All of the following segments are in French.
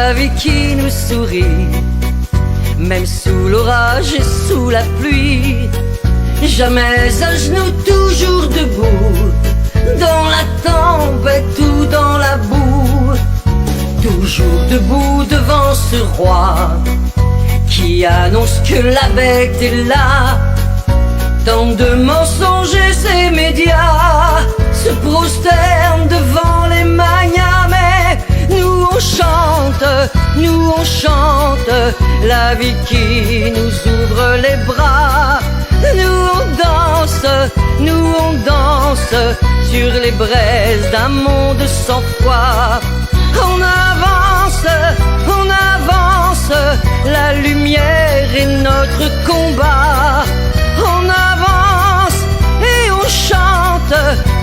la vie qui nous sourit, même sous l'orage et sous la pluie. Jamais à genoux, toujours debout, dans la tempête ou dans la boue. Toujours debout devant ce roi qui annonce que la bête est là. Tant de mensonges et ces médias se prosternent devant les manias. Mais nous on chante la vie qui nous ouvre les bras. Nous on danse sur les braises d'un monde sans foi. On avance, la lumière est notre combat. On avance et on chante,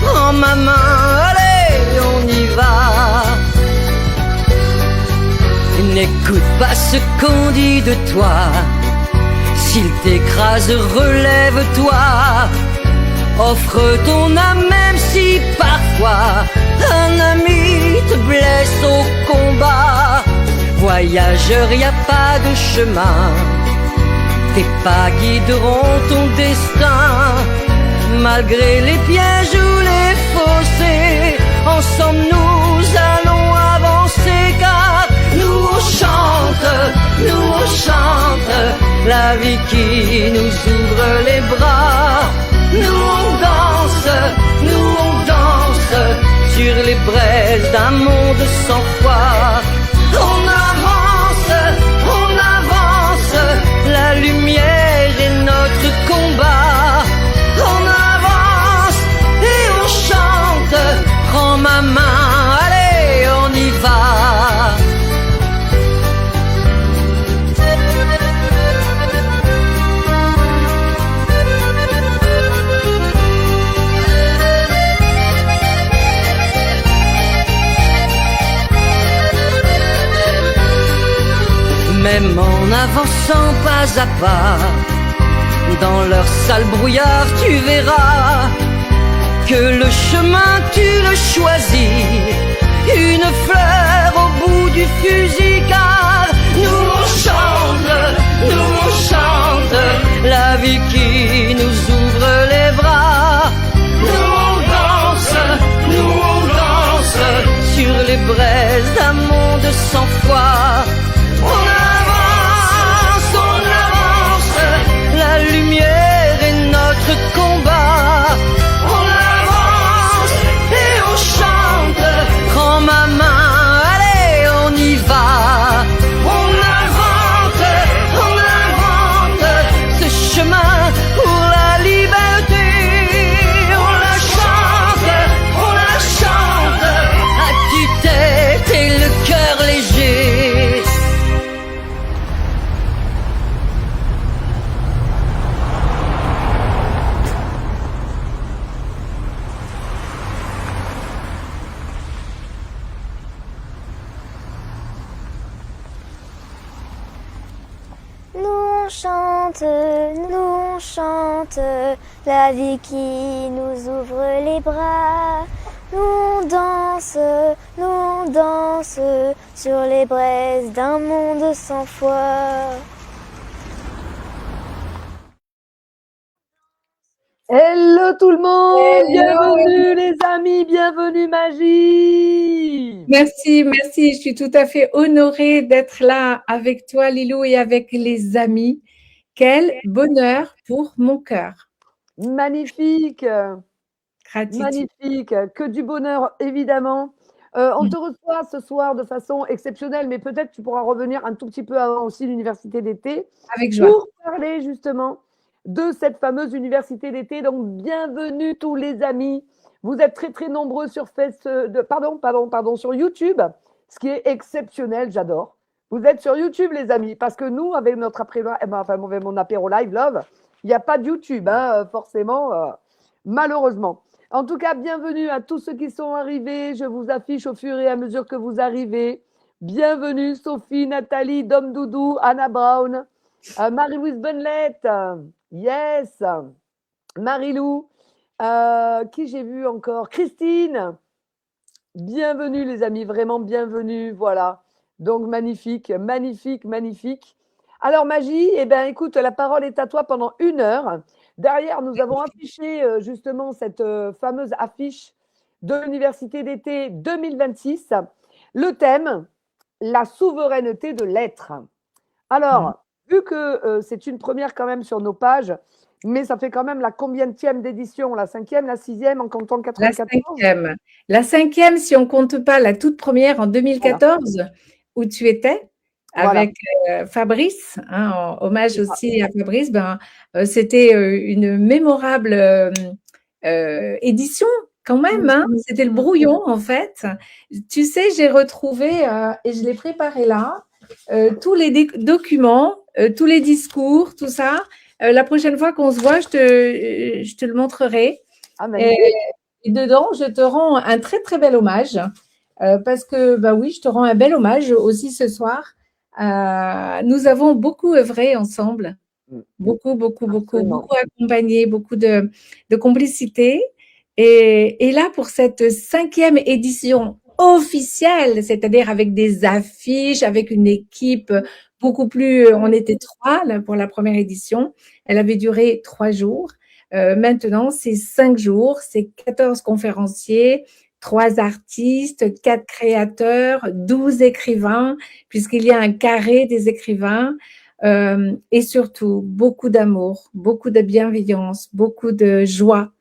prends ma main, allez, on y va. N'écoute pas ce qu'on dit de toi, s'il t'écrase, relève-toi. Offre ton âme même si parfois un ami te blesse au combat. Voyageur, y a pas de chemin, tes pas guideront ton destin. Malgré les pièges ou les fossés, ensemble nous allons avancer. Car nous on chante la vie qui nous ouvre les bras. Nous on danse sur les braises d'un monde sans foi. On avance, la lumière est notre combat. On avance et on chante, prends ma main, allez, on y va. Même en avançant pas à pas, dans leur sale brouillard tu verras que le chemin tu le choisis, une fleur au bout du fusil. Car nous on chante la vie qui nous ouvre les bras. Nous on danse sur les braises d'un monde sans foi. La lumière est notre combat. On avance et on chante, prends ma main, allez, on y va. On invente ce chemin pour la liberté. On la chante à tue-tête et le cœur léger. Nous on chante la vie qui nous ouvre les bras. Nous on danse sur les braises d'un monde sans foi. Hello tout le monde, Hello. bienvenue les amis, bienvenue Magie. Merci, je suis tout à fait honorée d'être là avec toi Lilou et avec les amis. Quel bonheur pour mon cœur. Magnifique, Gratitude. magnifique, que du bonheur évidemment. On te reçoit ce soir de façon exceptionnelle, mais peut-être tu pourras revenir un tout petit peu avant aussi l'université d'été Avec joie. pour parler justement de cette fameuse université d'été. Donc bienvenue tous les amis. Vous êtes très très nombreux sur sur YouTube, ce qui est exceptionnel, j'adore. Vous êtes sur YouTube les amis, parce que nous avec notre mon apéro live love, il n'y a pas de YouTube forcément, malheureusement. En tout cas, bienvenue à tous ceux qui sont arrivés. Je vous affiche au fur et à mesure que vous arrivez. Bienvenue Sophie, Nathalie, Dom Doudou, Anna Brown, Marie-Louise Benlette, yes, Marie-Lou, qui j'ai vu encore, Christine. Bienvenue les amis, vraiment bienvenue, voilà. Donc, magnifique, magnifique, magnifique. Alors, Magie, eh ben, écoute, la parole est à toi pendant 1 heure. Derrière, nous avons affiché justement cette fameuse affiche de l'Université d'été 2026. Le thème, la souveraineté de l'être. Alors, vu que c'est une première quand même sur nos pages, mais ça fait quand même la combienième d'édition? La 5e, la 6e en comptant La 94? cinquième. La cinquième, si on compte pas la toute première en 2014, où tu étais Voilà. avec Fabrice, hein, en hommage C'est ça. aussi à Fabrice, c'était une mémorable édition quand même, hein. C'était le brouillon en fait. Tu sais, j'ai retrouvé et je l'ai préparé là, tous les documents, tous les discours, tout ça. La prochaine fois qu'on se voit, je te le montrerai. Ah, magnifique. Et dedans, je te rends un très très bel hommage parce que, bah oui, je te rends un bel hommage aussi ce soir. Nous avons beaucoup œuvré ensemble, beaucoup, beaucoup, beaucoup, Absolument. beaucoup accompagné, beaucoup de complicité. Et là, pour cette 5e édition officielle, c'est-à-dire avec des affiches, avec une équipe beaucoup plus, on était 3 là, pour la première édition. Elle avait duré 3 jours. Maintenant, c'est 5 jours, c'est 14 conférenciers, 3 artistes, 4 créateurs, 12 écrivains, puisqu'il y a un carré des écrivains, et surtout beaucoup d'amour, beaucoup de bienveillance, beaucoup de joie,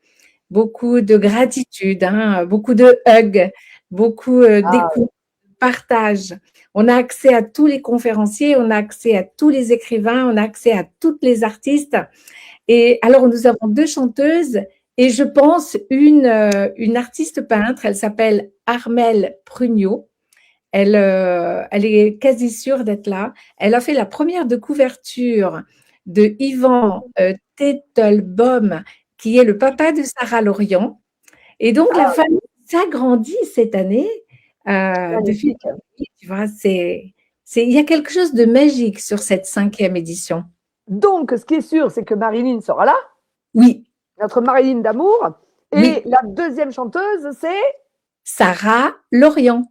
beaucoup de gratitude, hein, beaucoup de hugs, beaucoup d'écoute, partage. On a accès à tous les conférenciers, on a accès à tous les écrivains, on a accès à toutes les artistes. Et alors, nous avons 2 chanteuses et je pense une artiste peintre, elle s'appelle Armelle Prugnot. Elle est quasi sûre d'être là. Elle a fait la première de couverture de Yvan Tettelbaum, qui est le papa de Sarah Lorient. Et donc, la famille s'agrandit cette année. De fil en aiguille, tu vois, il y a quelque chose de magique sur cette 5e édition. Donc, ce qui est sûr, c'est que Marilyn sera là. Oui. Notre Marilyn d'amour. Et Oui. la deuxième chanteuse, c'est Sarah Lorient.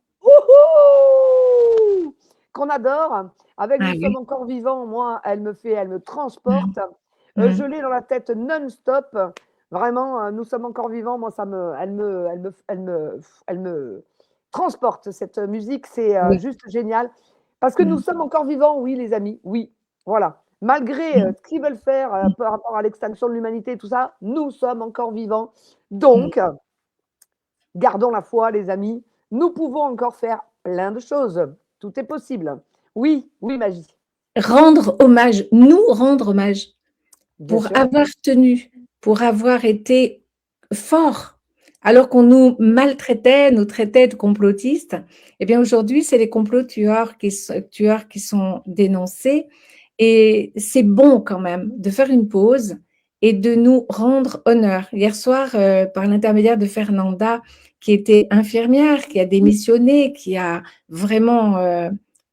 Qu'on adore. Avec Nous sommes encore vivants, moi, elle me transporte. Je l'ai dans la tête non-stop. Vraiment, Nous sommes encore vivants, moi, elle me transporte. Cette musique, c'est juste génial. Parce que nous sommes encore vivants, oui, les amis, oui. Voilà. Malgré ce qu'ils veulent faire par rapport à l'extinction de l'humanité et tout ça, nous sommes encore vivants. Donc, gardons la foi, les amis. Nous pouvons encore faire plein de choses. Tout est possible. Oui, oui, Magie. Rendre hommage, nous rendre hommage Bien sûr. avoir tenu, pour avoir été forts, alors qu'on nous maltraitait, nous traitait de complotistes. Eh bien, aujourd'hui, c'est les complots tueurs qui sont dénoncés. Et c'est bon quand même de faire une pause et de nous rendre honneur. Hier soir, par l'intermédiaire de Fernanda, qui était infirmière, qui a démissionné, qui a vraiment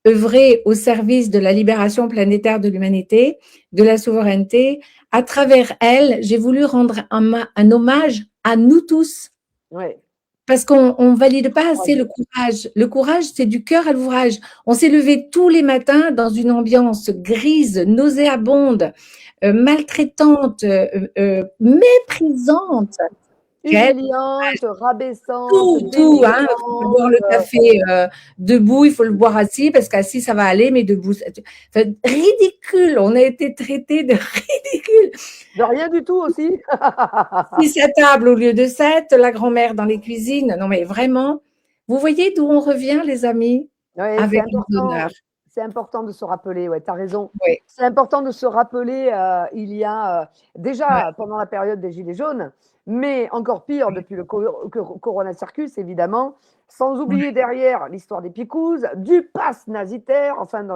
œuvré au service de la libération planétaire de l'humanité, de la souveraineté. À travers elle, j'ai voulu rendre un hommage à nous tous. Ouais. Parce qu'on ne valide pas assez le courage. Le courage, c'est du cœur à l'ouvrage. On s'est levé tous les matins dans une ambiance grise, nauséabonde, maltraitante, méprisante. Humiliante, rabaissante. Tout, hein. Il faut boire le café debout, il faut le boire assis, parce qu'assis, ça va aller, mais debout, ridicule. On a été traités de ridicule. De rien du tout aussi. 6 à table au lieu de 7, la grand-mère dans les cuisines. Non, mais vraiment, vous voyez d'où on revient, les amis? Ouais, avec l'honneur. C'est important de se rappeler, ouais, tu as raison. Oui. C'est important de se rappeler, il y a déjà pendant la période des Gilets jaunes, mais encore pire depuis le Corona Circus, évidemment, sans oublier derrière l'histoire des picouses, du pass nazitaire, enfin,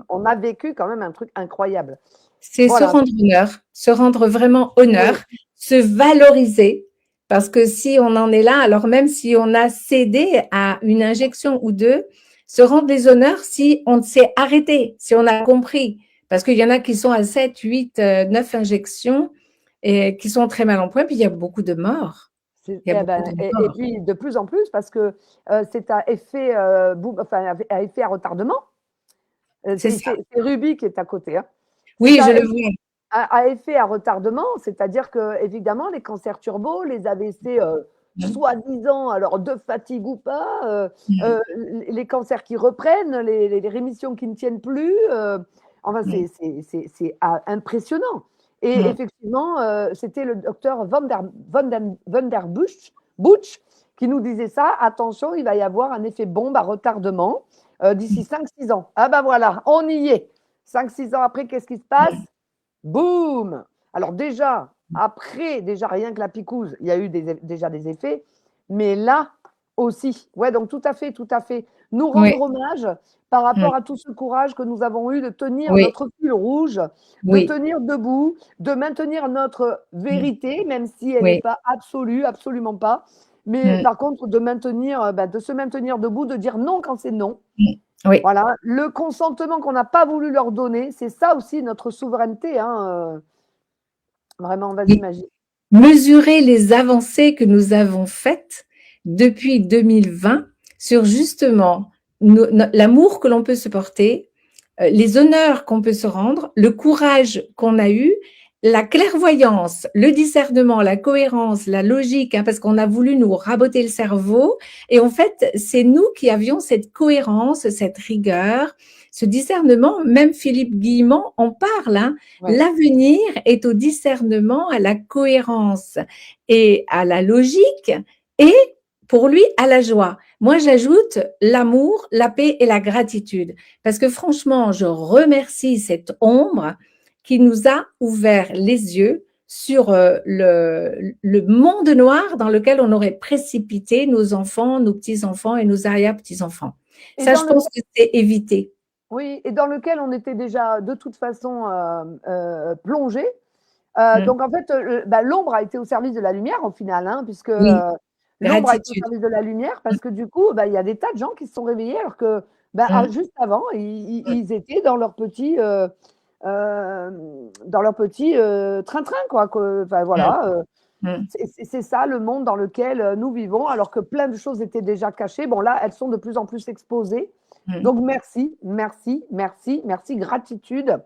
on a vécu quand même un truc incroyable. C'est se rendre honneur, se rendre vraiment honneur, se valoriser, parce que si on en est là, alors même si on a cédé à une injection ou deux, se rendre les honneurs si on s'est arrêté, si on a compris. Parce qu'il y en a qui sont à 7, 8, 9 injections et qui sont très mal en point, puis il y a beaucoup de morts. Il y a beaucoup de Et morts. puis de plus en plus, parce que c'est à effet, à effet à retardement. C'est ça. C'est Ruby qui est à côté. Hein. C'est Oui, je le vois. à effet à retardement, c'est-à-dire que évidemment les cancers turbo, les AVC Mmh. soi-disant, alors de fatigue ou pas, Mmh. les cancers qui reprennent, les rémissions qui ne tiennent plus, enfin Mmh. impressionnant. Et Mmh. effectivement, c'était le docteur Van der Busch qui nous disait ça. Attention, il va y avoir un effet bombe à retardement d'ici 5-6 ans. Ah ben voilà, on y est. 5-6 ans après, qu'est-ce qui se passe? Boum! Alors déjà, après, déjà rien que la picouse, il y a eu déjà des effets, mais là aussi. Ouais, donc tout à fait, tout à fait. Nous Oui, rendre hommage par mmh. rapport à tout ce courage que nous avons eu de tenir Oui, notre fil rouge, de oui, tenir debout, de maintenir notre mmh. vérité, même si elle n'est Oui, pas absolue, absolument pas. Mais mmh. par contre, de maintenir, de se maintenir debout, de dire non quand c'est non. Mmh. Oui. Voilà, le consentement qu'on n'a pas voulu leur donner, c'est ça aussi notre souveraineté. Hein, vraiment, vas-y, Oui. Magie. Mesurer les avancées que nous avons faites depuis 2020 sur justement l'amour que l'on peut se porter, les honneurs qu'on peut se rendre, le courage qu'on a eu, la clairvoyance, le discernement, la cohérence, la logique, hein, parce qu'on a voulu nous raboter le cerveau. Et en fait, c'est nous qui avions cette cohérence, cette rigueur, ce discernement. Même Philippe Guillemot en parle. Hein. Ouais. L'avenir est au discernement, à la cohérence et à la logique et pour lui, à la joie. Moi, j'ajoute l'amour, la paix et la gratitude. Parce que franchement, je remercie cette ombre qui nous a ouvert les yeux sur le monde noir dans lequel on aurait précipité nos enfants, nos petits-enfants et nos arrière-petits-enfants. Et Ça, dans je le, pense que c'est évité. oui, et dans lequel on était déjà de toute façon plongé. Mm. Donc en fait, l'ombre a été au service de la lumière au final, hein, puisque Oui, l'ombre a été au gratitude. service de la lumière, parce que du coup, il y a des tas de gens qui se sont réveillés alors que Mm. juste avant, ils étaient dans leur petit train-train, quoi. Enfin Mm. voilà. Mm. C'est ça le monde dans lequel nous vivons, alors que plein de choses étaient déjà cachées. Bon, là, elles sont de plus en plus exposées. Mm. Donc, merci, merci, merci, merci, gratitude.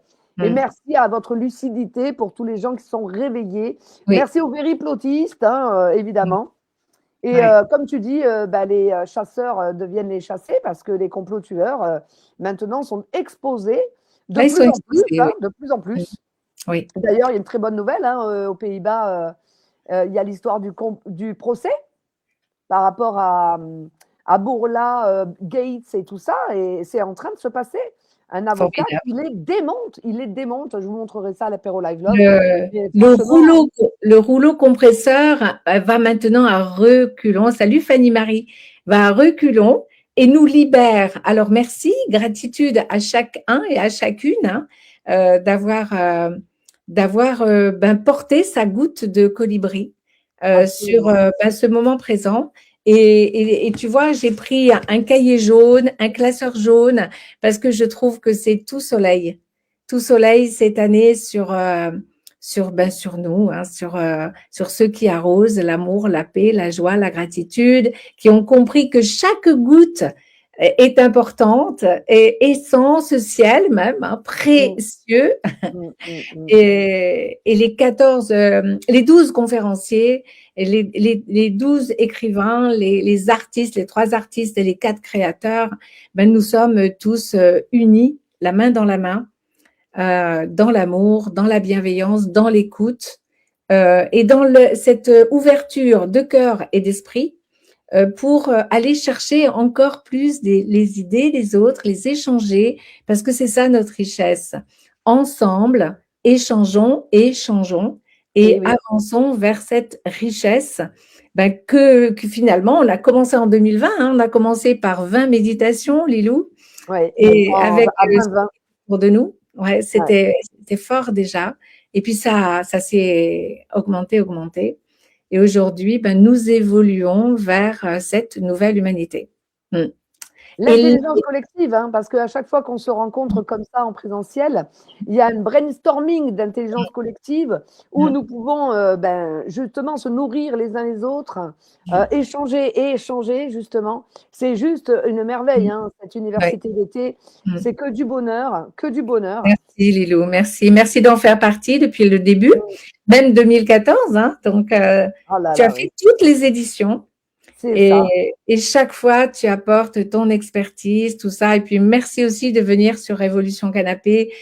Et Mm. merci à votre lucidité pour tous les gens qui sont réveillés. Oui. Merci aux vériplotistes, hein, Mm. évidemment. Et Ouais. comme tu dis, les chasseurs deviennent les chassés parce que les complots tueurs, maintenant, sont exposés de Là, ils sont plus en plus, exposés, hein, oui. de plus en Mm. plus. Oui. D'ailleurs, il y a une très bonne nouvelle hein, aux Pays-Bas. Il y a l'histoire du procès par rapport à Bourla, Gates et tout ça, et c'est en train de se passer. Un avocat Formidable. il les démonte. Je vous montrerai ça à l'apéro Live Love. Le, Et le franchement, rouleau, le rouleau compresseur va maintenant à reculons. Salut Fanny Marie, va à reculons et nous libère. Alors merci, gratitude à chacun et à chacune hein, d'avoir porté sa goutte de colibri sur absolument. ce moment présent. Et tu vois, j'ai pris un cahier jaune, un classeur jaune, parce que je trouve que c'est tout soleil cette année sur nous, hein, sur ceux qui arrosent l'amour, la paix, la joie, la gratitude, qui ont compris que chaque goutte est importante et essentielle même, hein, Mm, précieux. mm, mm, mm. Et les 12 conférenciers, et les 12 écrivains, les artistes, les 3 artistes et les 4 créateurs, nous sommes tous unis, la main dans la main, dans l'amour, dans la bienveillance, dans l'écoute et dans cette ouverture de cœur et d'esprit pour aller chercher encore plus les idées des autres, les échanger, parce que c'est ça notre richesse. Ensemble, échangeons et changeons Et et oui, avançons vers cette richesse que finalement, on a commencé en 2020, hein, on a commencé par 20 méditations, Lilou, ouais, et avec à 2020. autour de nous. Ouais, Ouais. c'était fort déjà. Et puis ça s'est augmenté. Et aujourd'hui, nous évoluons vers cette nouvelle humanité. Mm. L'intelligence collective, hein, parce qu'à chaque fois qu'on se rencontre comme ça en présentiel, il y a un brainstorming d'intelligence collective où nous pouvons justement se nourrir les uns les autres, échanger et échanger justement. C'est juste une merveille, hein, cette université d'été. C'est que du bonheur, que du bonheur. Merci Lilou, merci. Merci d'en faire partie depuis le début, même 2014. Hein, donc, tu as fait toutes les éditions. Et chaque fois, tu apportes ton expertise, tout ça. Et puis, merci aussi de venir sur Révolution Canapé,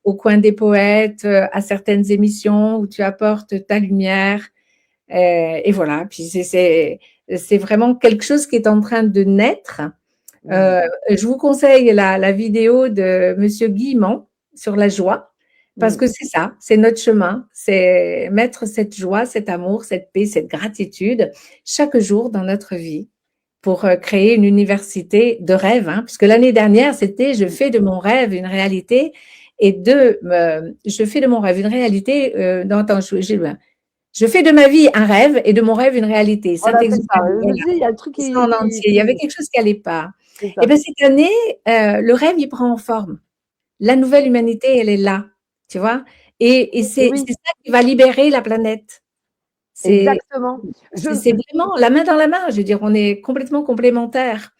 au coin des poètes, à certaines émissions où tu apportes ta lumière. Et voilà. Puis, c'est vraiment quelque chose qui est en train de naître. Je vous conseille la vidéo de Monsieur Guillemont sur la joie. Parce que c'est ça, c'est notre chemin, c'est mettre cette joie, cet amour, cette paix, cette gratitude chaque jour dans notre vie pour créer une université de rêve. Hein, puisque l'année dernière, c'était je fais de mon rêve une réalité et je fais de mon rêve une réalité. Je fais de ma vie un rêve et de mon rêve une réalité. Voilà, c'est ça. Il y a le truc qui en entier. Il y avait quelque chose qui n'allait pas. Et bien cette année, le rêve il prend forme. La nouvelle humanité, elle est là. Tu vois, et c'est ça qui va libérer la planète. Exactement. C'est vraiment la main dans la main. Je veux dire, on est complètement complémentaires.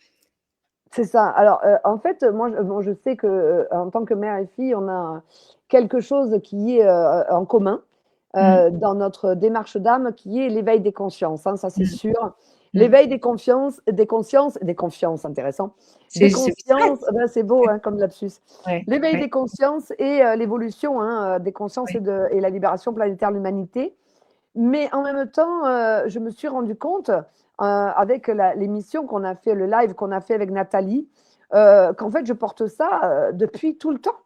C'est ça. Alors, en fait, moi, je sais que en tant que mère et fille, on a quelque chose qui est en commun dans notre démarche d'âme, qui est l'éveil des consciences. Hein, ça, c'est sûr. L'éveil des consciences, intéressant. Des consciences, c'est beau hein, comme lapsus. L'éveil des consciences et l'évolution hein, des consciences et la libération planétaire de l'humanité. Mais en même temps, je me suis rendu compte avec l'émission qu'on a fait, le live qu'on a fait avec Nathalie, qu'en fait, je porte ça depuis tout le temps.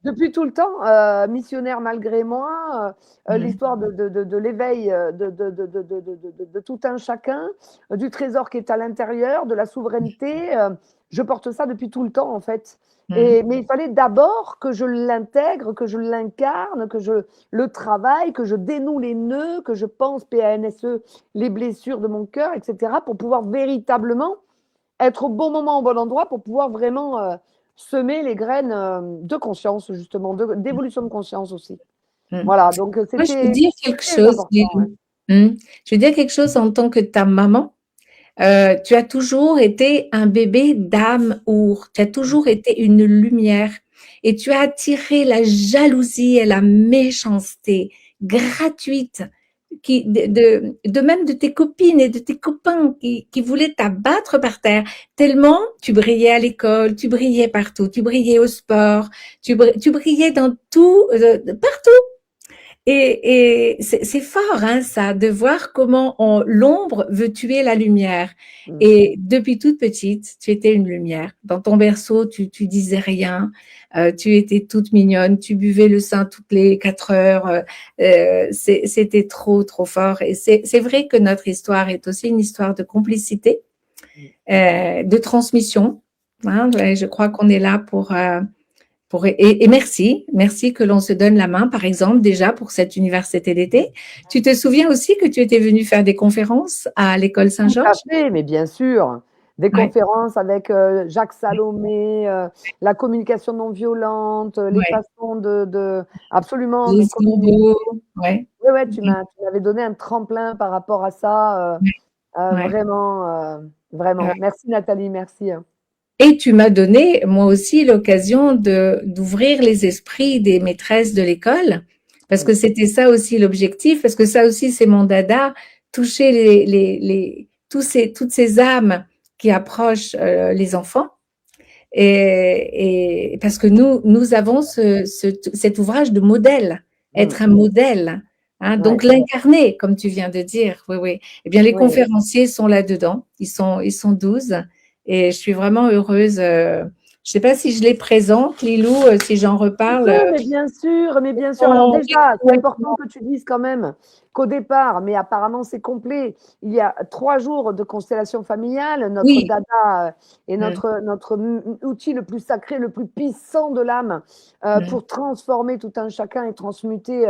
Depuis tout le temps, missionnaire malgré moi, l'histoire de l'éveil de tout un chacun, du trésor qui est à l'intérieur, de la souveraineté, je porte ça depuis tout le temps en fait. Mais il fallait d'abord que je l'intègre, que je l'incarne, que je le travaille, que je dénoue les nœuds, que je pense PANSE, les blessures de mon cœur, etc. pour pouvoir véritablement être au bon moment, au bon endroit, pour pouvoir vraiment semer les graines de conscience, justement, d'évolution de conscience aussi. Voilà, donc c'était. Moi, je veux dire quelque chose. Je veux dire quelque chose en tant que ta maman. Tu as toujours été un bébé d'amour. Tu as toujours été une lumière. Et tu as attiré la jalousie et la méchanceté gratuite de même de tes copines et de tes copains qui voulaient t'abattre par terre, tellement tu brillais à l'école, tu brillais partout, tu brillais au sport, tu brillais dans tout, partout. Et c'est fort, hein, ça, de voir comment l'ombre veut tuer la lumière. Et depuis toute petite, tu étais une lumière. Dans ton berceau, tu disais rien. Tu étais toute mignonne. Tu buvais le sein toutes les 4 heures. C'était trop, trop fort. Et c'est vrai que notre histoire est aussi une histoire de complicité, de transmission. Hein, je crois qu'on est là et merci que l'on se donne la main, par exemple, déjà pour cette université d'été. Tu te souviens aussi que tu étais venue faire des conférences à l'école Saint-Georges? Tout à fait, mais bien sûr. Des conférences avec Jacques Salomé, la communication non violente, les façons absolument. Les symboles, ouais, tu m'avais donné un tremplin par rapport à ça. Vraiment. Merci Nathalie, merci. Et tu m'as donné, moi aussi, l'occasion d'ouvrir les esprits des maîtresses de l'école, parce que c'était ça aussi l'objectif, parce que ça aussi, c'est mon dada, toucher toutes ces âmes qui approchent les enfants. Et parce que nous avons cet ouvrage de modèle, être un modèle. Hein, donc l'incarner, comme tu viens de dire. Oui. Eh bien, les conférenciers sont là-dedans. Ils sont 12. Et je suis vraiment heureuse. Je ne sais pas si je les présente, Lilou, si j'en reparle. Mais bien sûr. Alors déjà, c'est important que tu dises quand même qu'au départ, mais apparemment c'est complet, il y a 3 jours de constellation familiale, notre dada et notre outil le plus sacré, le plus puissant de l'âme pour transformer tout un chacun et transmuter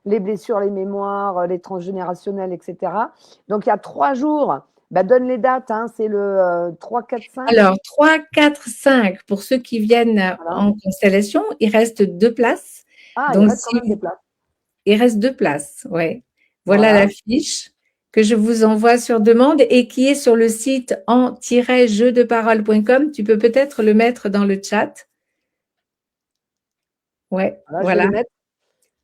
les blessures, les mémoires, les transgénérationnels, etc. Donc il y a 3 jours Bah, donne les dates, hein, c'est le 3, 4, 5. Alors, 3, 4, 5, pour ceux qui viennent Voilà. en constellation, il reste 2 places. Ah, il Donc, reste quand même des places. il reste 2 places, ouais. Voilà Voilà. l'affiche que je vous envoie sur demande et qui est sur le site en-jeudeparole.com. Tu peux peut-être le mettre dans le chat. Ouais, Voilà, je vais voilà. les mettre.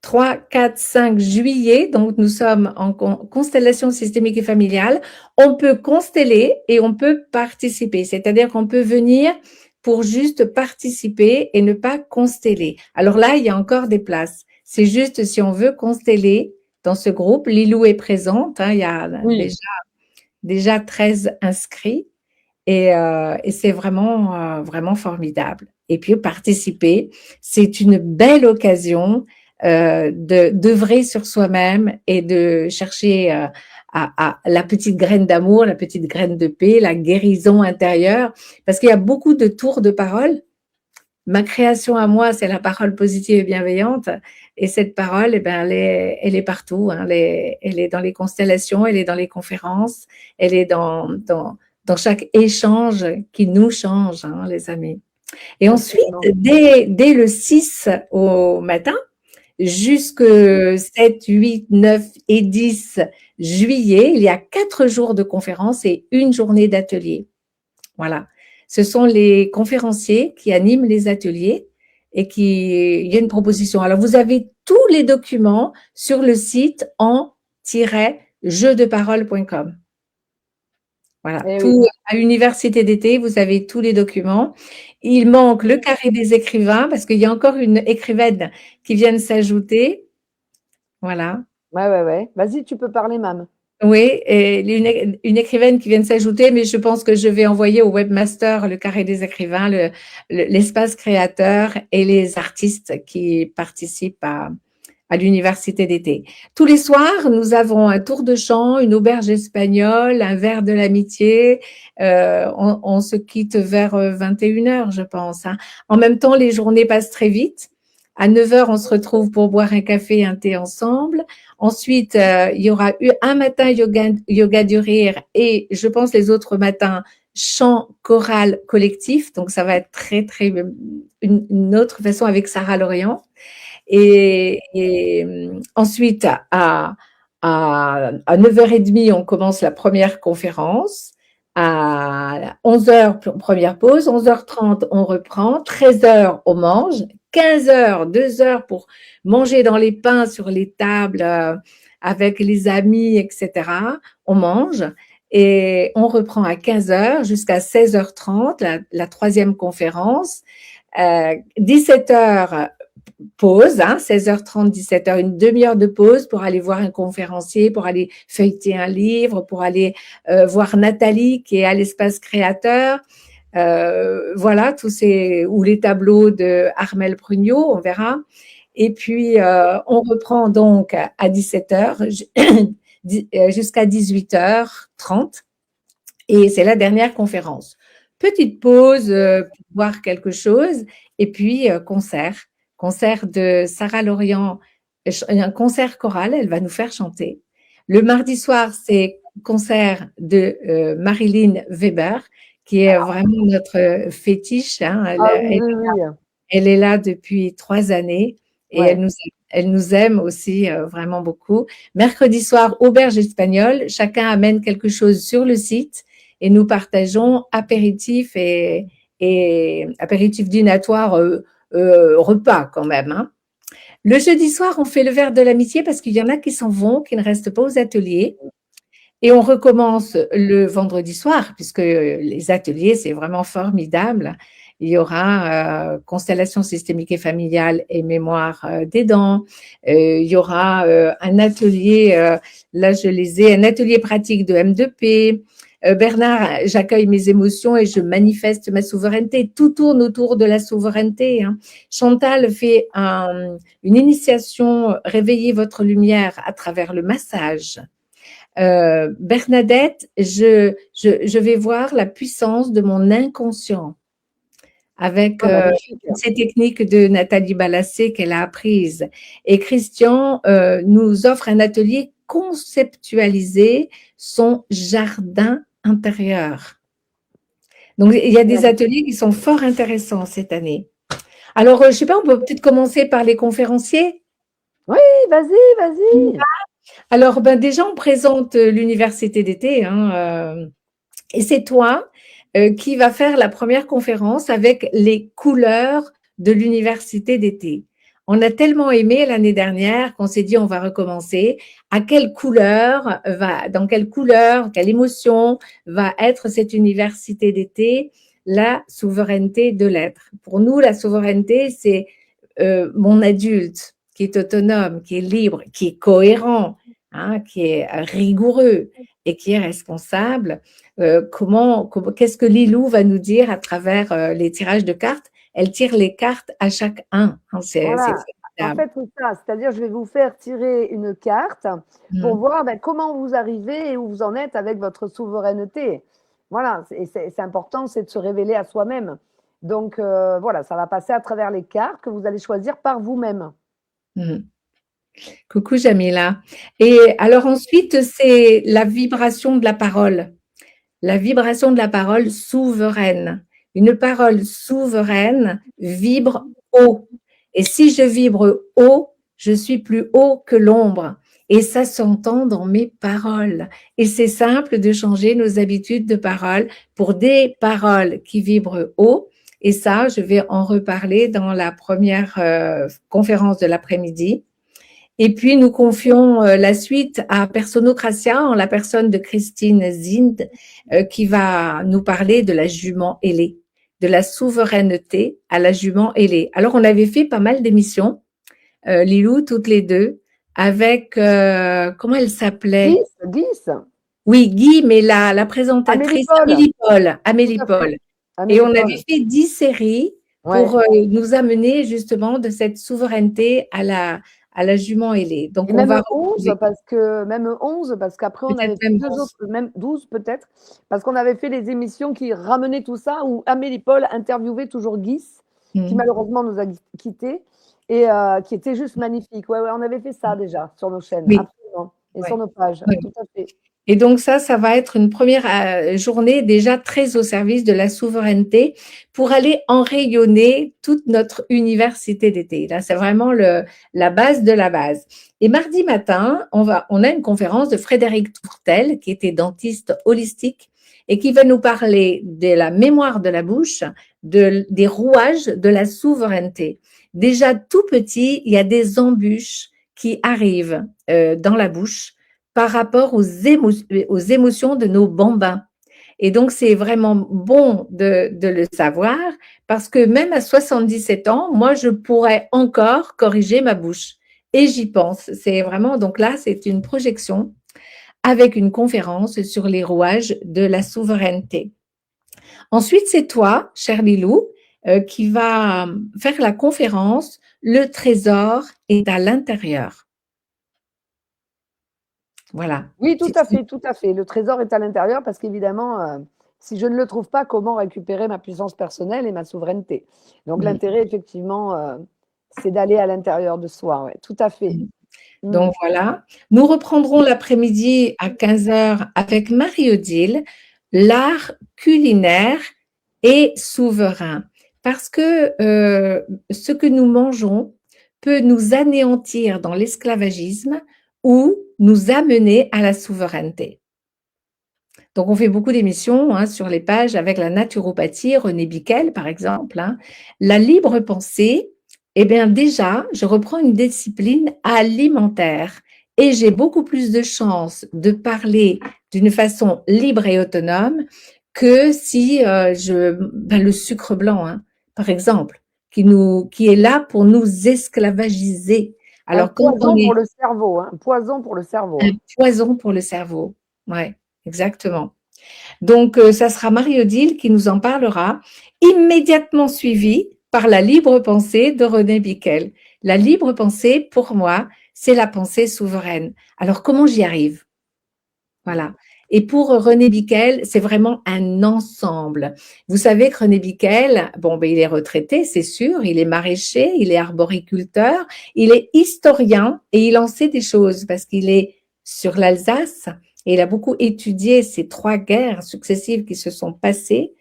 3, 4, 5 juillet, donc nous sommes en constellation systémique et familiale. On peut consteller et on peut participer, c'est-à-dire qu'on peut venir pour juste participer et ne pas consteller. Alors là, il y a encore des places. C'est juste si on veut consteller dans ce groupe, Lilou est présente, hein, il y a Oui. déjà 13 inscrits et c'est vraiment formidable. Et puis participer, c'est une belle occasion d'œuvrer sur soi-même et de chercher à la petite graine d'amour, la petite graine de paix, la guérison intérieure, parce qu'il y a beaucoup de tours de parole. Ma création à moi, c'est la parole positive et bienveillante, et cette parole, eh ben, elle est partout, hein, elle est dans les constellations, elle est dans les conférences, elle est dans chaque échange qui nous change, hein, les amis. Et ensuite, dès le 6 au matin, jusque 7, 8, 9 et 10 juillet, il y a 4 jours de conférences et une journée d'atelier. Voilà. Ce sont les conférenciers qui animent les ateliers et il y a une proposition. Alors, vous avez tous les documents sur le site en-jeudeparole.com. Voilà, tout à l'université d'été, vous avez tous les documents. Il manque le carré des écrivains parce qu'il y a encore une écrivaine qui vient de s'ajouter. Voilà. Ouais. Vas-y, tu peux parler, Mam. Oui, et une écrivaine qui vient de s'ajouter, mais je pense que je vais envoyer au webmaster le carré des écrivains, l'espace créateur et les artistes qui participent à l'université d'été. Tous les soirs, nous avons un tour de chant, une auberge espagnole, un verre de l'amitié. On se quitte vers 21h, je pense, hein. En même temps, les journées passent très vite. À 9h, on se retrouve pour boire un café et un thé ensemble. Ensuite, il y aura eu un matin yoga du rire et je pense les autres matins chant choral collectif. Donc, ça va être très une autre façon avec Sarah Lorient. Et ensuite, à 9h30, on commence la première conférence. À 11h, première pause. 11h30, on reprend. 13h, on mange. 15h, 2 heures pour manger dans les pains sur les tables avec les amis, etc. On mange et on reprend à 15h jusqu'à 16h30, la troisième conférence. 17h, pause, hein, 16h30, 17h, une demi-heure de pause pour aller voir un conférencier, pour aller feuilleter un livre, pour aller voir Nathalie qui est à l'espace créateur. Voilà, ou les tableaux de Armel Prugnot, on verra. Et puis, on reprend donc à 17h jusqu'à 18h30. Et c'est la dernière conférence. Petite pause pour boire quelque chose. Et puis, concert de Sarah Lorient, un concert choral, elle va nous faire chanter. Le mardi soir, c'est concert de Marilyn Weber, qui est vraiment notre fétiche, hein. Elle est là depuis 3 années et elle nous aime aussi vraiment beaucoup. Mercredi soir, auberge espagnole, chacun amène quelque chose sur le site et nous partageons apéritif et apéritif dînatoire, repas quand même, hein. Le jeudi soir, on fait le verre de l'amitié parce qu'il y en a qui s'en vont, qui ne restent pas aux ateliers. Et on recommence le vendredi soir, puisque les ateliers, c'est vraiment formidable. Il y aura constellation systémique et familiale et mémoire des dents. Il y aura un atelier, là je les ai, un atelier pratique de M2P. Bernard, j'accueille mes émotions et je manifeste ma souveraineté. Tout tourne autour de la souveraineté, hein. Chantal fait une initiation, réveillez votre lumière à travers le massage. Bernadette, je vais voir la puissance de mon inconscient avec ces techniques de Nathalie Balassé qu'elle a apprises. Et Christian nous offre un atelier conceptualisé, son jardin intérieur. Donc, il y a des ateliers qui sont fort intéressants cette année. Alors, je ne sais pas, on peut peut-être commencer par les conférenciers. Oui, vas-y. Alors, ben, déjà, on présente l'université d'été, hein, et c'est toi qui va faire la première conférence avec les couleurs de l'université d'été. On a tellement aimé l'année dernière qu'on s'est dit on va recommencer. Dans quelle couleur, quelle émotion va être cette université d'été? La souveraineté de l'être. Pour nous, la souveraineté, c'est mon adulte qui est autonome, qui est libre, qui est cohérent, hein, qui est rigoureux et qui est responsable. Qu'est-ce que Lilou va nous dire à travers les tirages de cartes? Elle tire les cartes à chaque un. Hein, c'est Voilà. En formidable. fait, c'est ça. C'est-à-dire, je vais vous faire tirer une carte pour Mm. voir comment vous arrivez et où vous en êtes avec votre souveraineté. Voilà, c'est important, c'est de se révéler à soi-même. Donc, voilà, ça va passer à travers les cartes que vous allez choisir par vous-même. Mm. Coucou Jamila. Et alors ensuite, c'est la vibration de la parole. La vibration de la parole souveraine. Une parole souveraine vibre haut. Et si je vibre haut, je suis plus haut que l'ombre. Et ça s'entend dans mes paroles. Et c'est simple de changer nos habitudes de parole pour des paroles qui vibrent haut. Et ça, je vais en reparler dans la première conférence de l'après-midi. Et puis, nous confions la suite à Personocratia en la personne de Christine Zind, qui va nous parler de la jument ailée, de la souveraineté à la jument ailée. Alors, on avait fait pas mal d'émissions, Lilou, toutes les deux, avec, comment elle s'appelait? Guise. Oui, Guy, mais la présentatrice, Amélie Paul. Et on avait fait 10 séries pour nous amener justement de cette souveraineté à la jument ailée. Donc, et on même va 11, parce qu'après, on avait fait 2 autres, même 12 peut-être, parce qu'on avait fait des émissions qui ramenaient tout ça, où Amélie Paul interviewait toujours Guy, qui malheureusement nous a quittés, et qui était juste magnifique. Ouais, on avait fait ça déjà sur nos chaînes, absolument, et sur nos pages, tout à fait. Et donc ça va être une première journée déjà très au service de la souveraineté pour aller enrayonner toute notre université d'été. Là, c'est vraiment la base de la base. Et mardi matin, on a une conférence de Frédéric Tourtel, qui était dentiste holistique et qui va nous parler de la mémoire de la bouche, des rouages de la souveraineté. Déjà tout petit, il y a des embûches qui arrivent dans la bouche par rapport aux émotions de nos bambins. Et donc, c'est vraiment bon de le savoir parce que même à 77 ans, moi, je pourrais encore corriger ma bouche. Et j'y pense. C'est vraiment, donc là, c'est une projection avec une conférence sur les rouages de la souveraineté. Ensuite, c'est toi, cher Lilou, qui va faire la conférence « Le trésor est à l'intérieur ». Voilà. Oui, tout à fait. Le trésor est à l'intérieur parce qu'évidemment, si je ne le trouve pas, comment récupérer ma puissance personnelle et ma souveraineté? Donc, l'intérêt, effectivement, c'est d'aller à l'intérieur de soi. Ouais, tout à fait. Donc, voilà. Nous reprendrons l'après-midi à 15h avec Marie-Odile, l'art culinaire et souverain. Parce que ce que nous mangeons peut nous anéantir dans l'esclavagisme ou nous amener à la souveraineté. Donc, on fait beaucoup d'émissions sur les pages avec la naturopathie, René Bickel, par exemple. La libre pensée, eh bien déjà, je reprends une discipline alimentaire et j'ai beaucoup plus de chances de parler d'une façon libre et autonome que si le sucre blanc, par exemple, qui est là pour nous esclavagiser. Alors, un poison pour le cerveau, un poison pour le cerveau. Un poison pour le cerveau, ouais, exactement. Donc, ça sera Marie-Odile qui nous en parlera, immédiatement suivie par la libre pensée de René Bickel. La libre pensée, pour moi, c'est la pensée souveraine. Alors, comment j'y arrive? Voilà. Et pour René Bickel, c'est vraiment un ensemble. Vous savez que René Bickel, il est retraité, c'est sûr, il est maraîcher, il est arboriculteur, il est historien et il en sait des choses parce qu'il est sur l'Alsace, Et il a beaucoup étudié ces 3 guerres successives qui se sont passées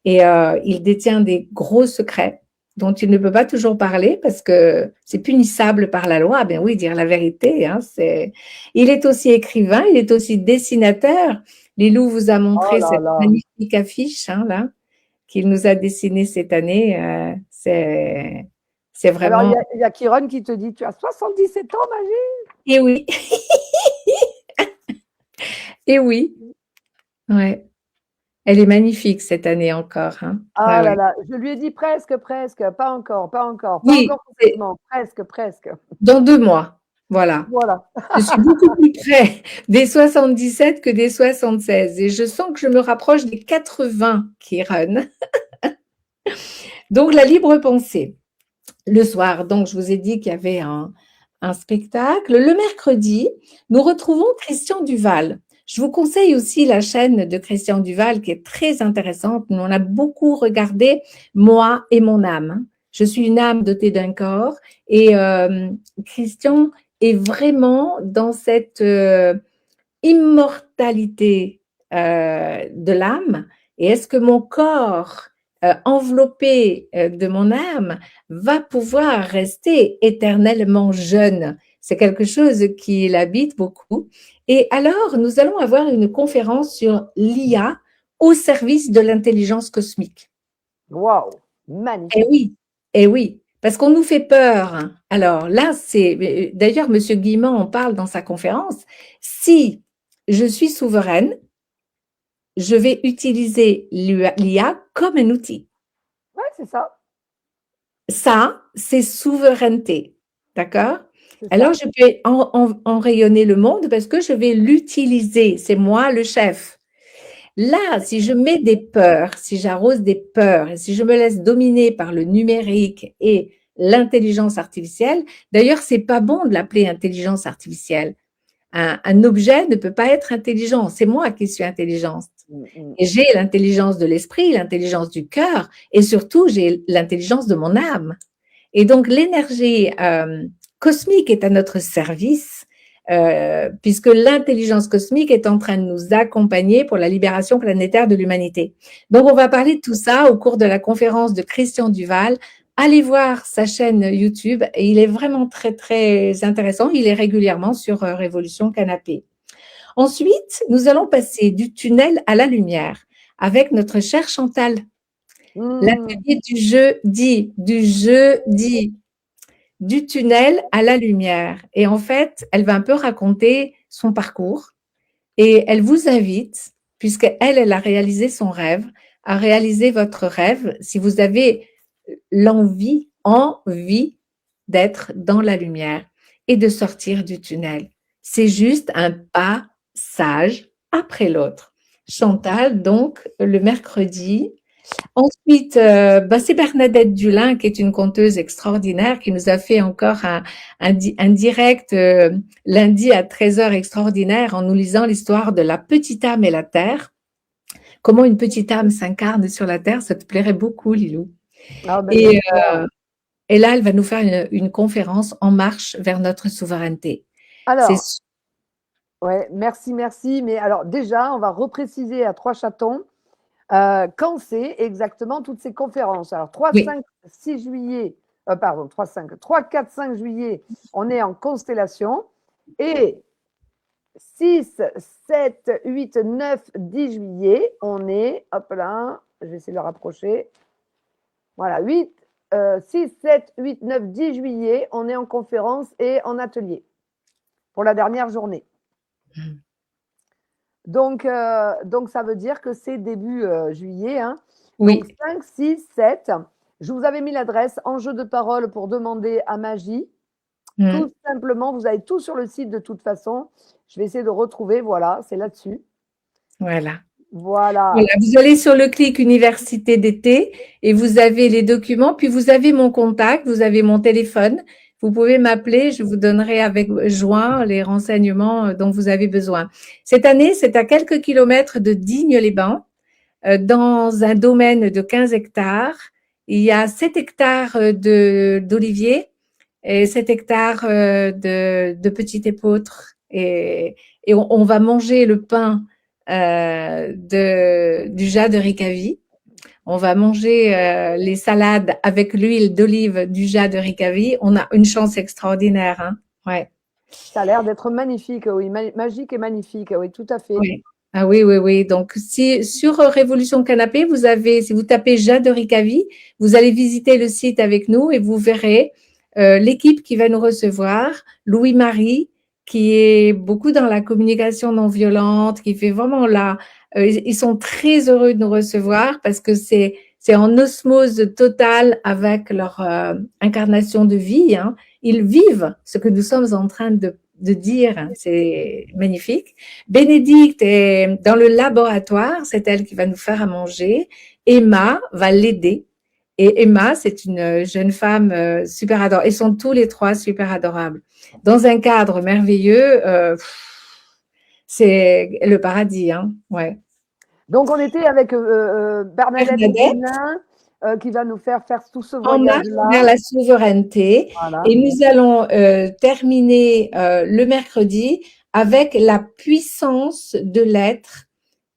et il détient des gros secrets dont il ne peut pas toujours parler parce que c'est punissable par la loi. Ben oui, dire la vérité, hein, c'est. Il est aussi écrivain, il est aussi dessinateur. Lilou vous a Oh montré là cette là. magnifique affiche, hein, là, qu'il nous a dessinée cette année. C'est Alors, vraiment. il y a Kiron qui te dit, tu as 77 ans, Magie? Et oui, et oui, ouais. Elle est magnifique cette année encore, hein. Ouais, Ah là ouais. là, je lui ai dit presque, presque, pas encore, pas encore, pas Oui, encore c'est complètement, presque, presque. dans 2 mois. Voilà. Voilà. Je suis beaucoup plus près des 77 que des 76 et je sens que je me rapproche des 80, Kiran. Donc, la libre pensée. Le soir, donc, je vous ai dit qu'il y avait un spectacle. Le mercredi, nous retrouvons Christian Duval. Je vous conseille aussi la chaîne de Christian Duval qui est très intéressante. Nous, on a beaucoup regardé Moi et mon âme. Je suis une âme dotée d'un corps et Christian est vraiment dans cette immortalité de l'âme et est-ce que mon corps enveloppé de mon âme va pouvoir rester éternellement jeune? C'est quelque chose qui l'habite beaucoup. Et alors, nous allons avoir une conférence sur l'IA au service de l'intelligence cosmique. Waouh, Eh magnifique. oui, eh oui, parce qu'on nous fait peur, hein. Alors là, c'est d'ailleurs, Monsieur Guimand en parle dans sa conférence. Si je suis souveraine, je vais utiliser l'IA comme un outil. Ouais, c'est ça, Ça, c'est souveraineté, d'accord? c'est Alors, ça. je peux enrayonner le monde parce que je vais l'utiliser. C'est moi le chef. Là, si je mets des peurs, si j'arrose des peurs et si je me laisse dominer par le numérique et l'intelligence artificielle, d'ailleurs, c'est pas bon de l'appeler intelligence artificielle. Un objet ne peut pas être intelligent. C'est moi qui suis intelligente. Mm, mm. Et j'ai l'intelligence de l'esprit, l'intelligence du cœur et surtout, j'ai l'intelligence de mon âme. Et donc, l'énergie cosmique est à notre service, puisque l'intelligence cosmique est en train de nous accompagner pour la libération planétaire de l'humanité. Donc, on va parler de tout ça au cours de la conférence de Christian Duval. Allez voir sa chaîne YouTube et il est vraiment très, très intéressant. Il est régulièrement sur Révolution Canapé. Ensuite, nous allons passer du tunnel à la lumière avec notre chère Chantal. Mm. L'atelier du jeudi, du tunnel à la lumière. Et en fait, elle va un peu raconter son parcours et elle vous invite, puisqu'elle, elle a réalisé son rêve, à réaliser votre rêve si vous avez envie d'être dans la lumière et de sortir du tunnel. C'est juste un passage après l'autre. Chantal, donc, le mercredi. Ensuite, c'est Bernadette Dulin, qui est une conteuse extraordinaire, qui nous a fait encore un direct lundi à 13h extraordinaire en nous lisant l'histoire de la petite âme et la terre. Comment une petite âme s'incarne sur la terre, ça te plairait beaucoup, Lilou. Ah, ben, Et, j'espère. et là, elle va nous faire une conférence en marche vers notre souveraineté. C'est Alors, ouais, merci, merci. Mais alors, déjà, on va repréciser à Trois Chatons quand c'est exactement toutes ces conférences. Alors, 3, oui, 5, 6 juillet, pardon, 3, 5, 3, 4, 5 juillet, on est en constellation. Et 6, 7, 8, 9, 10 juillet, on est, hop là, je vais essayer de le rapprocher. Voilà, 8, 6, 7, 8, 9, 10 juillet, on est en conférence et en atelier pour la dernière journée. Donc, ça veut dire que c'est début juillet. Hein. oui. Donc, 5, 6, 7. Je vous avais mis l'adresse en jeu de parole pour demander à Magie. Tout simplement, vous avez tout sur le site de toute façon. Je vais essayer de retrouver. Voilà, c'est là-dessus. Voilà. Voilà. Voilà, vous allez sur le clic Université d'été et vous avez les documents, puis vous avez mon contact, vous avez mon téléphone. Vous pouvez m'appeler, je vous donnerai avec joie les renseignements dont vous avez besoin. Cette année, c'est à quelques kilomètres de Digne-les-Bains, dans un domaine de 15 hectares. Il y a 7 hectares d'oliviers et 7 hectares de petits épeautres Et on va manger le pain du jas de Ricavi. On va manger les salades avec l'huile d'olive du jas de Ricavi. On a une chance extraordinaire, hein. Ouais. Ça a l'air d'être magnifique, oui, magique et magnifique, oui, tout à fait. Oui. Ah oui, oui, oui. Donc, si sur Révolution Canapé, si vous tapez Jade de Ricavi, vous allez visiter le site avec nous et vous verrez l'équipe qui va nous recevoir, Louis-Marie, qui est beaucoup dans la communication non violente, qui fait vraiment ils sont très heureux de nous recevoir parce que c'est en osmose totale avec leur incarnation de vie, hein. Ils vivent ce que nous sommes en train de dire, c'est magnifique. Bénédicte est dans le laboratoire, c'est elle qui va nous faire à manger. Emma va l'aider. Et Emma, c'est une jeune femme super adorable. Ils sont tous les trois super adorables. Dans un cadre merveilleux, c'est le paradis, hein. Ouais. Donc, on était avec Bernadette Guénin, qui va nous faire tout ce voyage-là. Vers la souveraineté. Voilà. Et nous allons terminer le mercredi avec la puissance de l'être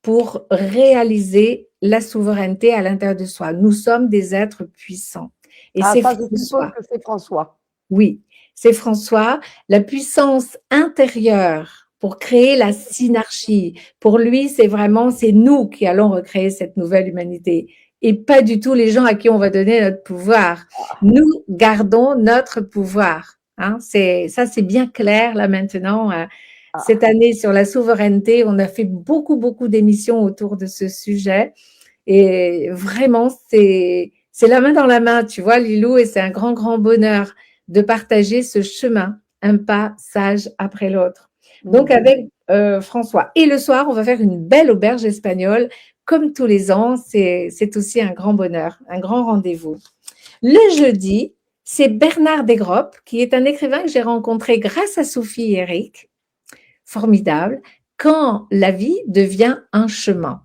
pour réaliser la souveraineté à l'intérieur de soi. Nous sommes des êtres puissants. Et c'est François. Je suppose que c'est François. Oui, c'est François. La puissance intérieure pour créer la synarchie. Pour lui, c'est nous qui allons recréer cette nouvelle humanité. Et pas du tout les gens à qui on va donner notre pouvoir. Nous gardons notre pouvoir. Hein. C'est bien clair là maintenant. Cette année sur la souveraineté, on a fait beaucoup d'émissions autour de ce sujet. Et vraiment, c'est la main dans la main, tu vois, Lilou, et c'est un grand bonheur de partager ce chemin, un pas sage après l'autre. Donc avec François. Et le soir, on va faire une belle auberge espagnole. Comme tous les ans, c'est aussi un grand bonheur, un grand rendez-vous. Le jeudi, c'est Bernard Desgropes, qui est un écrivain que j'ai rencontré grâce à Sophie et Eric. Formidable. Quand la vie devient un chemin.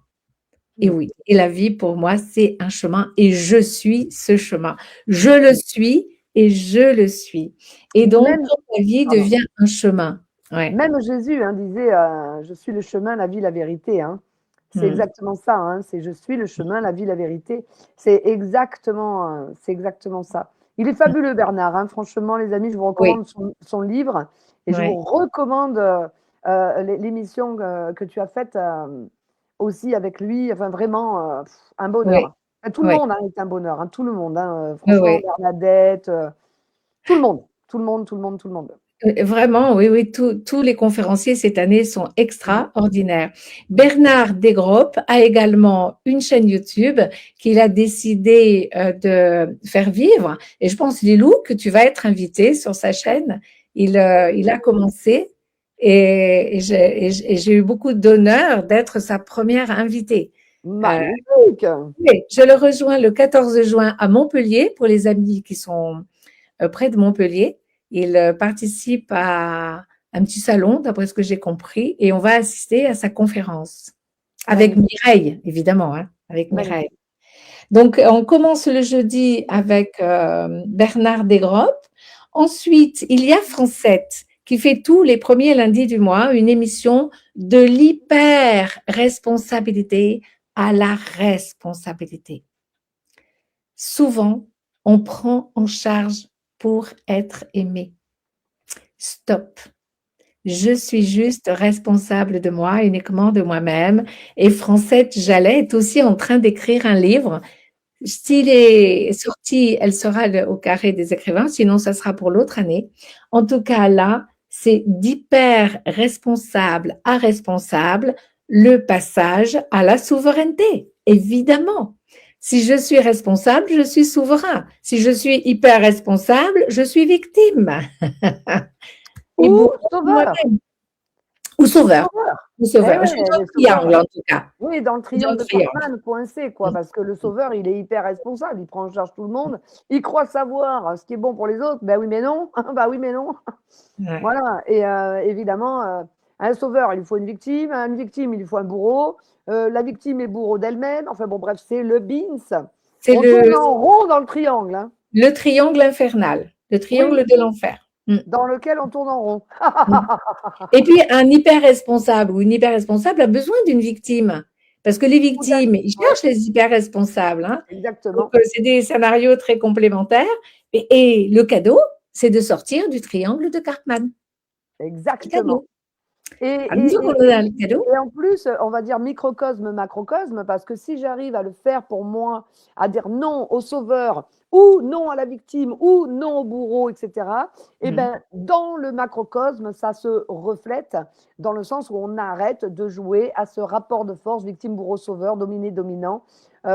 Et oui, et la vie, pour moi, c'est un chemin et je suis ce chemin. Je le suis et je le suis. Et donc, quand la vie devient un chemin. Ouais. Même Jésus disait je suis le chemin, la vie, la vérité. Hein. C'est exactement ça. Hein. C'est je suis le chemin, la vie, la vérité. C'est exactement ça. Il est fabuleux, Bernard. Hein. Franchement, les amis, je vous recommande son livre et je vous recommande l'émission que tu as faite aussi avec lui. Enfin, vraiment, un bonheur. Tout le monde est un bonheur. Hein. Tout le monde. Hein. Franchement, Bernadette, tout le monde. Vraiment, oui, tous les conférenciers cette année sont extraordinaires. Bernard Desgropes a également une chaîne YouTube qu'il a décidé de faire vivre. Et je pense, Lilou, que tu vas être invité sur sa chaîne. Il a commencé et j'ai eu beaucoup d'honneur d'être sa première invitée. Magnifique. Je le rejoins le 14 juin à Montpellier pour les amis qui sont près de Montpellier. Il participe à un petit salon, d'après ce que j'ai compris, et on va assister à sa conférence. Avec Mireille, évidemment, hein, avec Mireille. Donc, on commence le jeudi avec Bernard Desgropes. Ensuite, il y a Francette qui fait tous les premiers lundis du mois une émission de l'hyper-responsabilité à la responsabilité. Souvent, on prend en charge pour être aimé. Stop. Je suis juste responsable de moi, uniquement de moi-même. Et Francette Jallet est aussi en train d'écrire un livre. S'il est sorti, elle sera au carré des écrivains, sinon ça sera pour l'autre année. En tout cas, là, c'est d'hyper responsable à responsable, le passage à la souveraineté, évidemment. Si je suis responsable, je suis souverain. Si je suis hyper responsable, je suis victime. Ou sauveur. Ou sauveur. Ou sauveur. Je suis dans le triangle, en tout cas. Oui, dans le triangle de Cartman, coincé, quoi, parce que le sauveur, il est hyper responsable, il prend en charge tout le monde, il croit savoir ce qui est bon pour les autres. Ben oui, mais non. Ben oui, mais non. Ouais. Voilà. Et évidemment, un sauveur, il lui faut une victime. À une victime, il lui faut un bourreau. La victime est bourreau d'elle-même. Enfin bon, bref, c'est le beans. On tourne en rond dans le triangle. Hein. Le triangle infernal, le triangle de l'enfer. dans lequel on tourne en rond. Et puis, un hyper responsable ou une hyper responsable a besoin d'une victime. Parce que les victimes, ils cherchent les hyper responsables. Hein. Exactement. Donc, c'est des scénarios très complémentaires. Et le cadeau, c'est de sortir du triangle de Karpman. Exactement. Et en plus, on va dire microcosme, macrocosme, parce que si j'arrive à le faire pour moi, à dire non au sauveur, ou non à la victime, ou non au bourreau, etc., et ben, dans le macrocosme, ça se reflète dans le sens où on arrête de jouer à ce rapport de force, victime, bourreau, sauveur, dominé, dominant,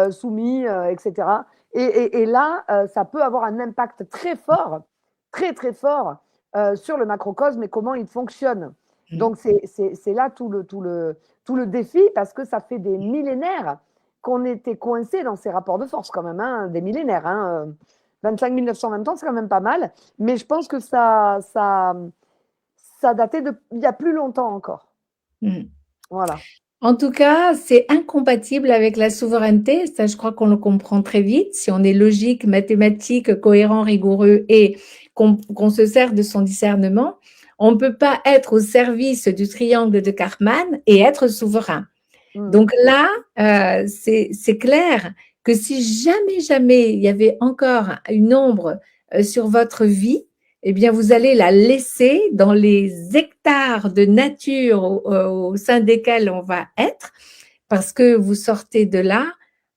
soumis, etc. Et là, ça peut avoir un impact très fort, très, très fort sur le macrocosme et comment il fonctionne. Donc, c'est là tout le défi, parce que ça fait des millénaires qu'on était coincés dans ces rapports de force, quand même, hein, des millénaires. Hein, 25 920 ans, c'est quand même pas mal. Mais je pense que ça datait il y a plus longtemps encore. Voilà. En tout cas, c'est incompatible avec la souveraineté. Ça, je crois qu'on le comprend très vite. Si on est logique, mathématique, cohérent, rigoureux et qu'on se sert de son discernement, on ne peut pas être au service du triangle de Karpman et être souverain. Donc là, c'est clair que si jamais il y avait encore une ombre sur votre vie, eh bien, vous allez la laisser dans les hectares de nature au sein desquels on va être, parce que vous sortez de là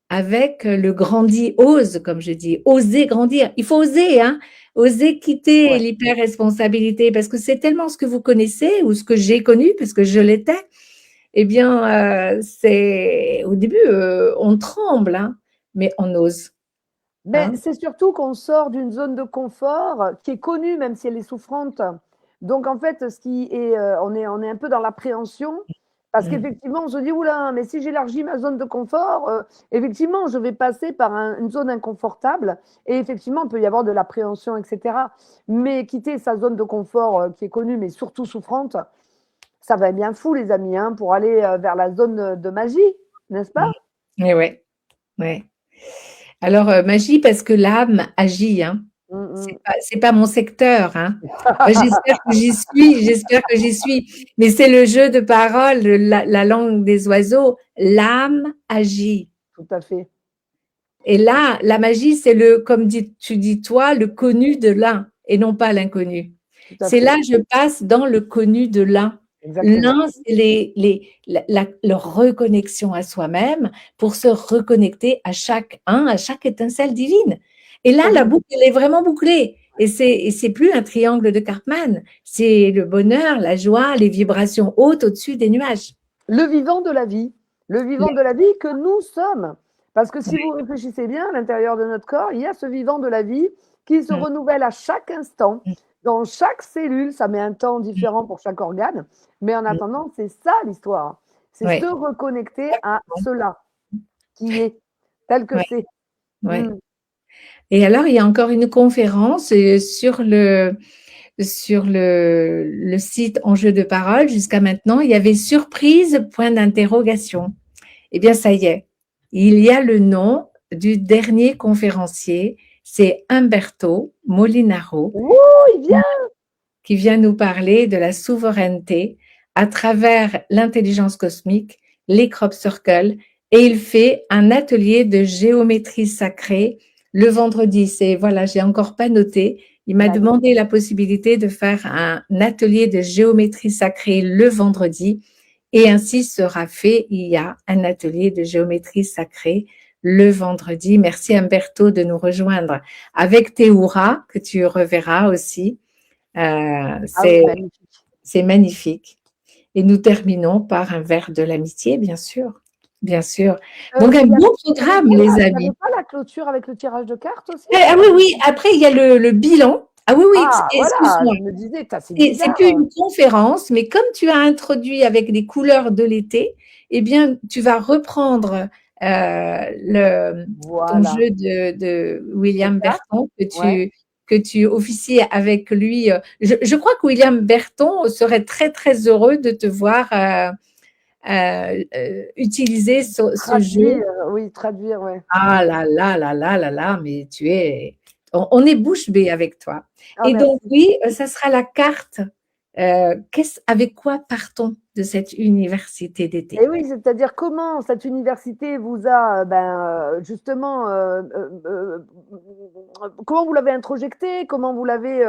avec le grandiose, comme je dis, oser grandir. Il faut oser, hein, oser quitter l'hyper-responsabilité, parce que c'est tellement ce que vous connaissez ou ce que j'ai connu, parce que je l'étais. Eh bien, c'est au début, on tremble, hein, mais on ose. Mais c'est surtout qu'on sort d'une zone de confort qui est connue, même si elle est souffrante. Donc, en fait, on est un peu dans l'appréhension, parce qu'effectivement, on se dit, oula, mais si j'élargis ma zone de confort, effectivement, je vais passer par une zone inconfortable, et effectivement, il peut y avoir de l'appréhension, etc. Mais quitter sa zone de confort qui est connue, mais surtout souffrante, ça va être bien fou, les amis, hein, pour aller vers la zone de magie, n'est-ce pas? Oui, ouais. Alors, magie, parce que l'âme agit, hein. C'est pas mon secteur, hein. J'espère que j'y suis. Mais c'est le jeu de parole, la langue des oiseaux. L'âme agit. Tout à fait. Et là, la magie, c'est comme tu dis toi, le connu de l'un et non pas l'inconnu. C'est là que je passe dans le connu de l'un. L'un, c'est la reconnexion à soi-même pour se reconnecter à chaque étincelle divine. Et là, la boucle, elle est vraiment bouclée. Et c'est plus un triangle de Karpman. C'est le bonheur, la joie, les vibrations hautes au-dessus des nuages. Le vivant de la vie. Le vivant de la vie que nous sommes. Parce que si vous réfléchissez bien, à l'intérieur de notre corps, il y a ce vivant de la vie qui se renouvelle à chaque instant. Dans chaque cellule, ça met un temps différent pour chaque organe. Mais en attendant, c'est ça l'histoire. C'est se reconnecter à cela qui est tel que c'est. Et alors, il y a encore une conférence sur le site Enjeu de parole. Jusqu'à maintenant, il y avait surprise, point d'interrogation. Eh bien, ça y est. Il y a le nom du dernier conférencier. C'est Humberto Molinaro. Il vient! Qui vient nous parler de la souveraineté à travers l'intelligence cosmique, les crop circles, et il fait un atelier de géométrie sacrée le vendredi. J'ai encore pas noté. Il m'a demandé la possibilité de faire un atelier de géométrie sacrée le vendredi, et ainsi sera fait. Il y a un atelier de géométrie sacrée le vendredi. Merci Humberto de nous rejoindre avec Théoura, que tu reverras aussi. C'est magnifique. Et nous terminons par un verre de l'amitié, bien sûr. Bien sûr. Donc, un beau programme, les amis. Il n'y a pas la clôture avec le tirage de cartes aussi? Ah oui. Après, il y a le bilan. Ah oui. Excuse-moi. Je me disais, c'est plus une conférence, mais comme tu as introduit avec les couleurs de l'été, eh bien, tu vas reprendre ton jeu de William Berton que tu officies avec lui. Je crois que William Berton serait très, très heureux de te voir utiliser ce jeu. Oui, traduire, oui. Ah là, mais tu es on est bouche bée avec toi. Ah, Et donc, merci. oui, ça sera la carte. Avec quoi partons de cette université d'été? Et oui, c'est-à-dire comment cette université vous a, justement, comment vous l'avez introjecté, comment vous l'avez,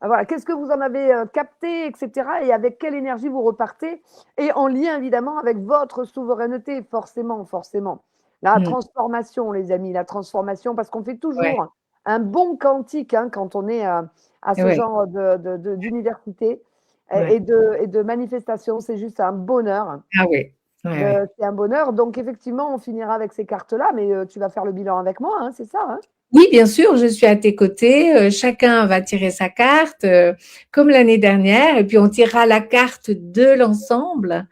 voilà, qu'est-ce que vous en avez capté, etc. Et avec quelle énergie vous repartez, et en lien évidemment avec votre souveraineté, forcément, forcément. La Mm. transformation, les amis, la transformation, parce qu'on fait Ouais, toujours un bond quantique hein, quand on est à ce ouais, genre d'université ouais. et de manifestation. C'est juste un bonheur. Ah oui, ouais, ouais. C'est un bonheur. Donc, effectivement, on finira avec ces cartes-là, mais tu vas faire le bilan avec moi, hein, c'est ça, hein? Oui, bien sûr, je suis à tes côtés. Chacun va tirer sa carte, comme l'année dernière, et puis on tirera la carte de l'ensemble,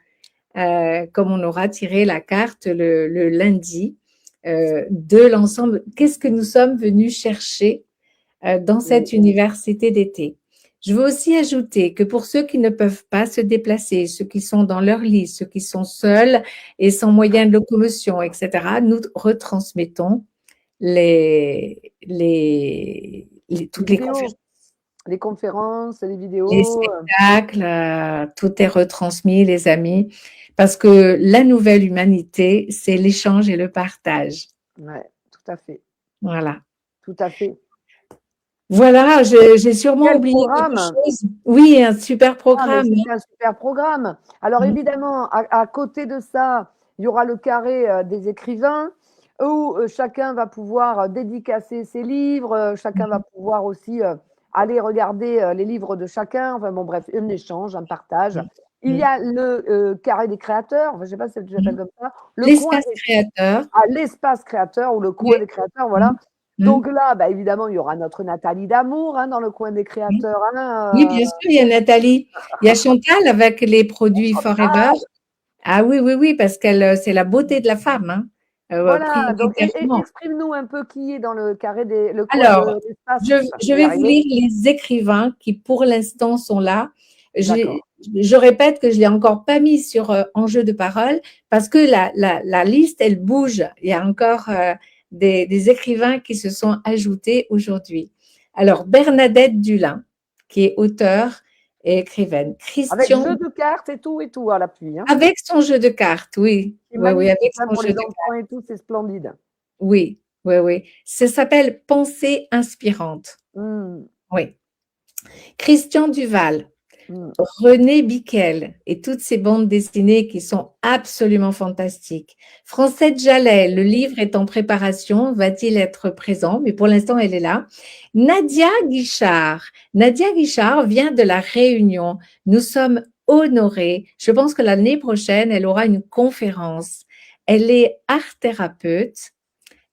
comme on aura tiré la carte le lundi, de l'ensemble. Qu'est-ce que nous sommes venus chercher dans cette université d'été? Je veux aussi ajouter que pour ceux qui ne peuvent pas se déplacer, ceux qui sont dans leur lit, ceux qui sont seuls et sans moyen de locomotion, etc., nous retransmettons Les toutes les conférences, vidéos, les conférences, les les vidéos. spectacles, tout est retransmis, les amis, parce que la nouvelle humanité, c'est l'échange et le partage. Ouais, tout à fait. Voilà. Tout à fait. Voilà, j'ai sûrement Quel oublié quelque programme! chose. Oui, un super Ah, mais programme. c'était un super programme. Alors, Hein. évidemment, à côté de ça, il y aura le carré des écrivains où chacun va pouvoir dédicacer ses livres, chacun va pouvoir aussi aller regarder les livres de chacun. Enfin, bon, bref, un échange, un partage. Mm. Il y Mm. a le carré des créateurs, enfin, je ne sais pas si tu l'appelles Mm. comme ça, le coin L'espace des créateur. l'espace créateur ou le Oui. coin des créateurs, Mm. voilà. Mm. Donc là, bah, évidemment, il y aura notre Nathalie Damour hein, dans le coin des Mm. créateurs. Oui, Hein, bien sûr, il y a Nathalie. Il y a Chantal avec les produits Forever. Ah oui, oui, oui, parce qu'elle, c'est la beauté de la femme, hein, voilà, donc prioritairement. exprime-nous un peu qui est dans le carré le coin de Alors, l'espace. je Je vais y vais vous arriver. lire les écrivains qui, pour l'instant, sont là. D'accord. Je répète que je l'ai encore pas mis sur enjeu de parole parce que la liste, elle bouge. Il y a encore des écrivains qui se sont ajoutés aujourd'hui. Alors, Bernadette Dulin, qui est auteure et écrivaine. Avec Christian, jeu de cartes et tout à l'appui. Hein. avec son jeu de cartes, oui. C'est Oui, oui, avec magnifique hein, son pour jeu les de enfants et tout, c'est splendide. Oui, oui, oui. Ça s'appelle Pensée inspirante. Hmm, Oui. Christian Duval, hmm. René Biquel et toutes ces bandes dessinées qui sont absolument fantastiques. Francette Jallet, le livre est en préparation, va-t-il être présent? Mais pour l'instant, elle est là. Nadia Guichard. Nadia Guichard vient de La Réunion. Nous sommes honorés. Je pense que l'année prochaine, elle aura une conférence. Elle est art thérapeute.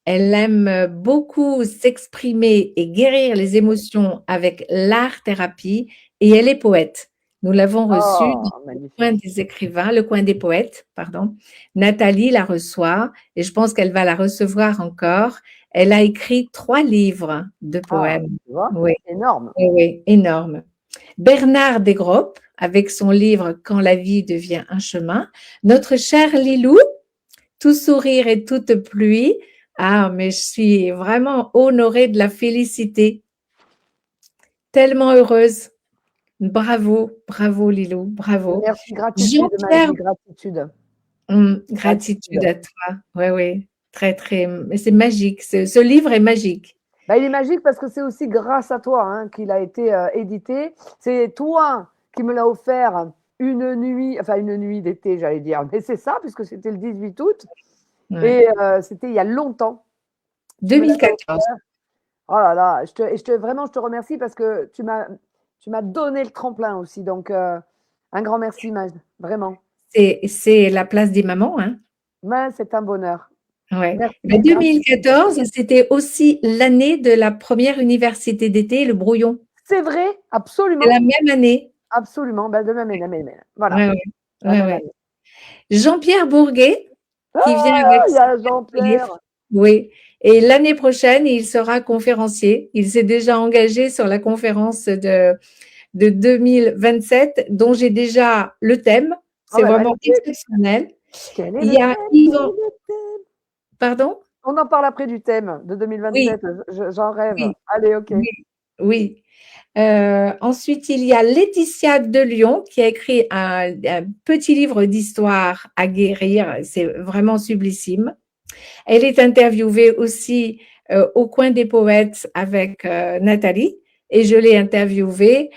Elle aime beaucoup s'exprimer et guérir les émotions avec l'art-thérapie et elle est poète. Nous l'avons reçue dans Oh, le magnifique. coin des écrivains, le coin des poètes, pardon. Nathalie la reçoit et je pense qu'elle va la recevoir encore. Elle a écrit 3 livres de Ah, poèmes. tu vois, Oui, énorme. oui, oui, énorme. Bernard Desgroupes, avec son livre Quand la vie devient un chemin. Notre cher Lilou, tout sourire et toute pluie. Ah, mais je suis vraiment honorée de la féliciter. Tellement heureuse. Bravo, bravo Lilou, bravo. Merci, gratitude, Jean-Pierre, Maggie, gratitude. gratitude Gratitude. à toi. Oui, oui, très, très, mais c'est magique. Ce livre est magique. Bah, il est magique parce que c'est aussi grâce à toi hein, qu'il a été édité. C'est toi qui me l'as offert une nuit d'été, j'allais dire. Mais c'est ça, puisque c'était le 18 août. Ouais. Et c'était il y a longtemps. Tu me l'avais 2014. offert. Oh là là, vraiment, je te remercie parce que tu m'as donné le tremplin aussi. Donc, un grand merci, Maj, vraiment. C'est la place des mamans, hein. Mais c'est un bonheur. Ouais. Ben, Merci, gratitude. 2014, c'était aussi l'année de la première université d'été, le Brouillon. C'est vrai, C'est la absolument. même année. Absolument. Ben, de même année. Voilà, Ouais, ouais, la ouais, même ouais. année. Jean-Pierre Bourguet, Ah, qui vient avec il y son a livre. Jean-Pierre. Oui. Et l'année prochaine, il sera conférencier. Il s'est déjà engagé sur la conférence de 2027, dont j'ai déjà le thème. Oh, C'est ben, vraiment magnifique. exceptionnel. Quel est Il le y a thème? Quel Yvan, est le thème? pardon? On en parle après du thème de Oui, 2027. J'en rêve. oui, Allez, ok. oui, oui. Ensuite, il y a Laetitia de Lyon qui a écrit un petit livre d'histoire à guérir. C'est vraiment sublissime. Elle est interviewée aussi au Coin des Poètes avec Nathalie et je l'ai interviewée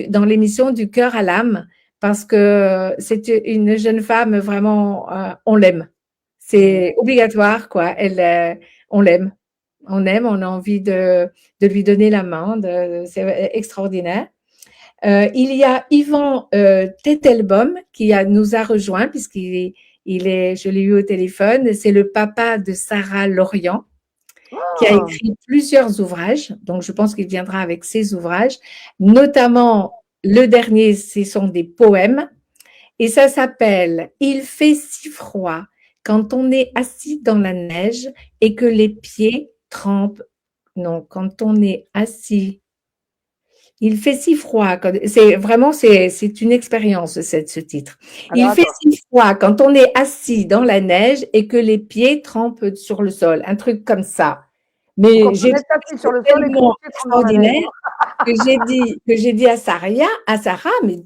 dans l'émission Du cœur à l'âme parce que c'est une jeune femme vraiment, on l'aime. C'est obligatoire, quoi. On l'aime. On aime, on a envie de lui donner la main. C'est extraordinaire. Il y a Yvan Tettelbaum qui nous a rejoint puisqu'il je l'ai eu au téléphone. C'est le papa de Sarah Lorient qui a Ah, écrit plusieurs ouvrages. Donc, je pense qu'il viendra avec ses ouvrages, notamment le dernier, ce sont des poèmes. Et ça s'appelle Il fait si froid quand on est assis dans la neige et que les pieds trempent. Non, quand on est assis. Il fait si froid. C'est une expérience, ce titre. Il alors fait attends. si froid quand on est assis dans la neige et que les pieds trempent sur le sol. Un truc comme ça. Donc, Mais on j'ai peut trouvé être assis sur ça le sol et que les tellement pieds trempent dans la neige. extraordinaire que j'ai dit à Sarah, mais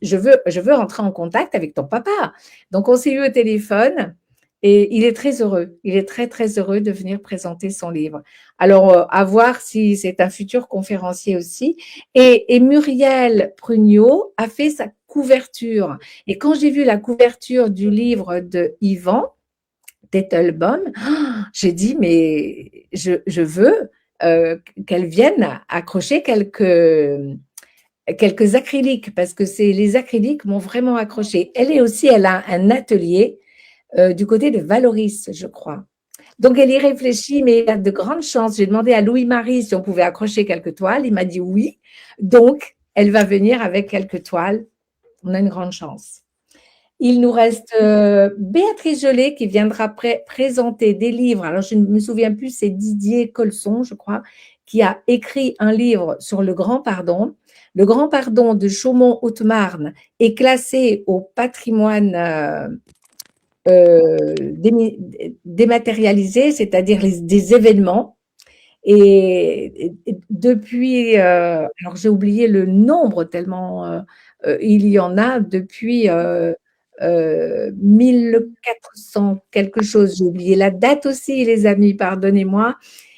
je veux rentrer en contact avec ton papa. Donc, on s'est eu au téléphone et il est très heureux. Il est très, très heureux de venir présenter son livre. Alors, à voir si c'est un futur conférencier aussi. Et Muriel Prugnot a fait sa couverture. Et quand j'ai vu la couverture du livre de Yvan Tettelbaum, j'ai dit, mais je veux qu'elle vienne accrocher quelques acryliques parce que les acryliques m'ont vraiment accroché. Elle a un atelier du côté de Valoris, je crois. Donc, elle y réfléchit, mais il y a de grandes chances. J'ai demandé à Louis-Marie si on pouvait accrocher quelques toiles. Il m'a dit oui. Donc, elle va venir avec quelques toiles. On a une grande chance. Il nous reste Béatrice Gelé qui viendra présenter des livres. Alors, je ne me souviens plus, c'est Didier Colson, je crois, qui a écrit un livre sur le Grand Pardon. Le Grand Pardon de Chaumont-Haute-Marne est classé au patrimoine dématérialisé, c'est-à-dire des événements. Et depuis, alors j'ai oublié le nombre tellement il y en a depuis 1400 quelque chose. J'ai oublié la date aussi, les amis, pardonnez-moi.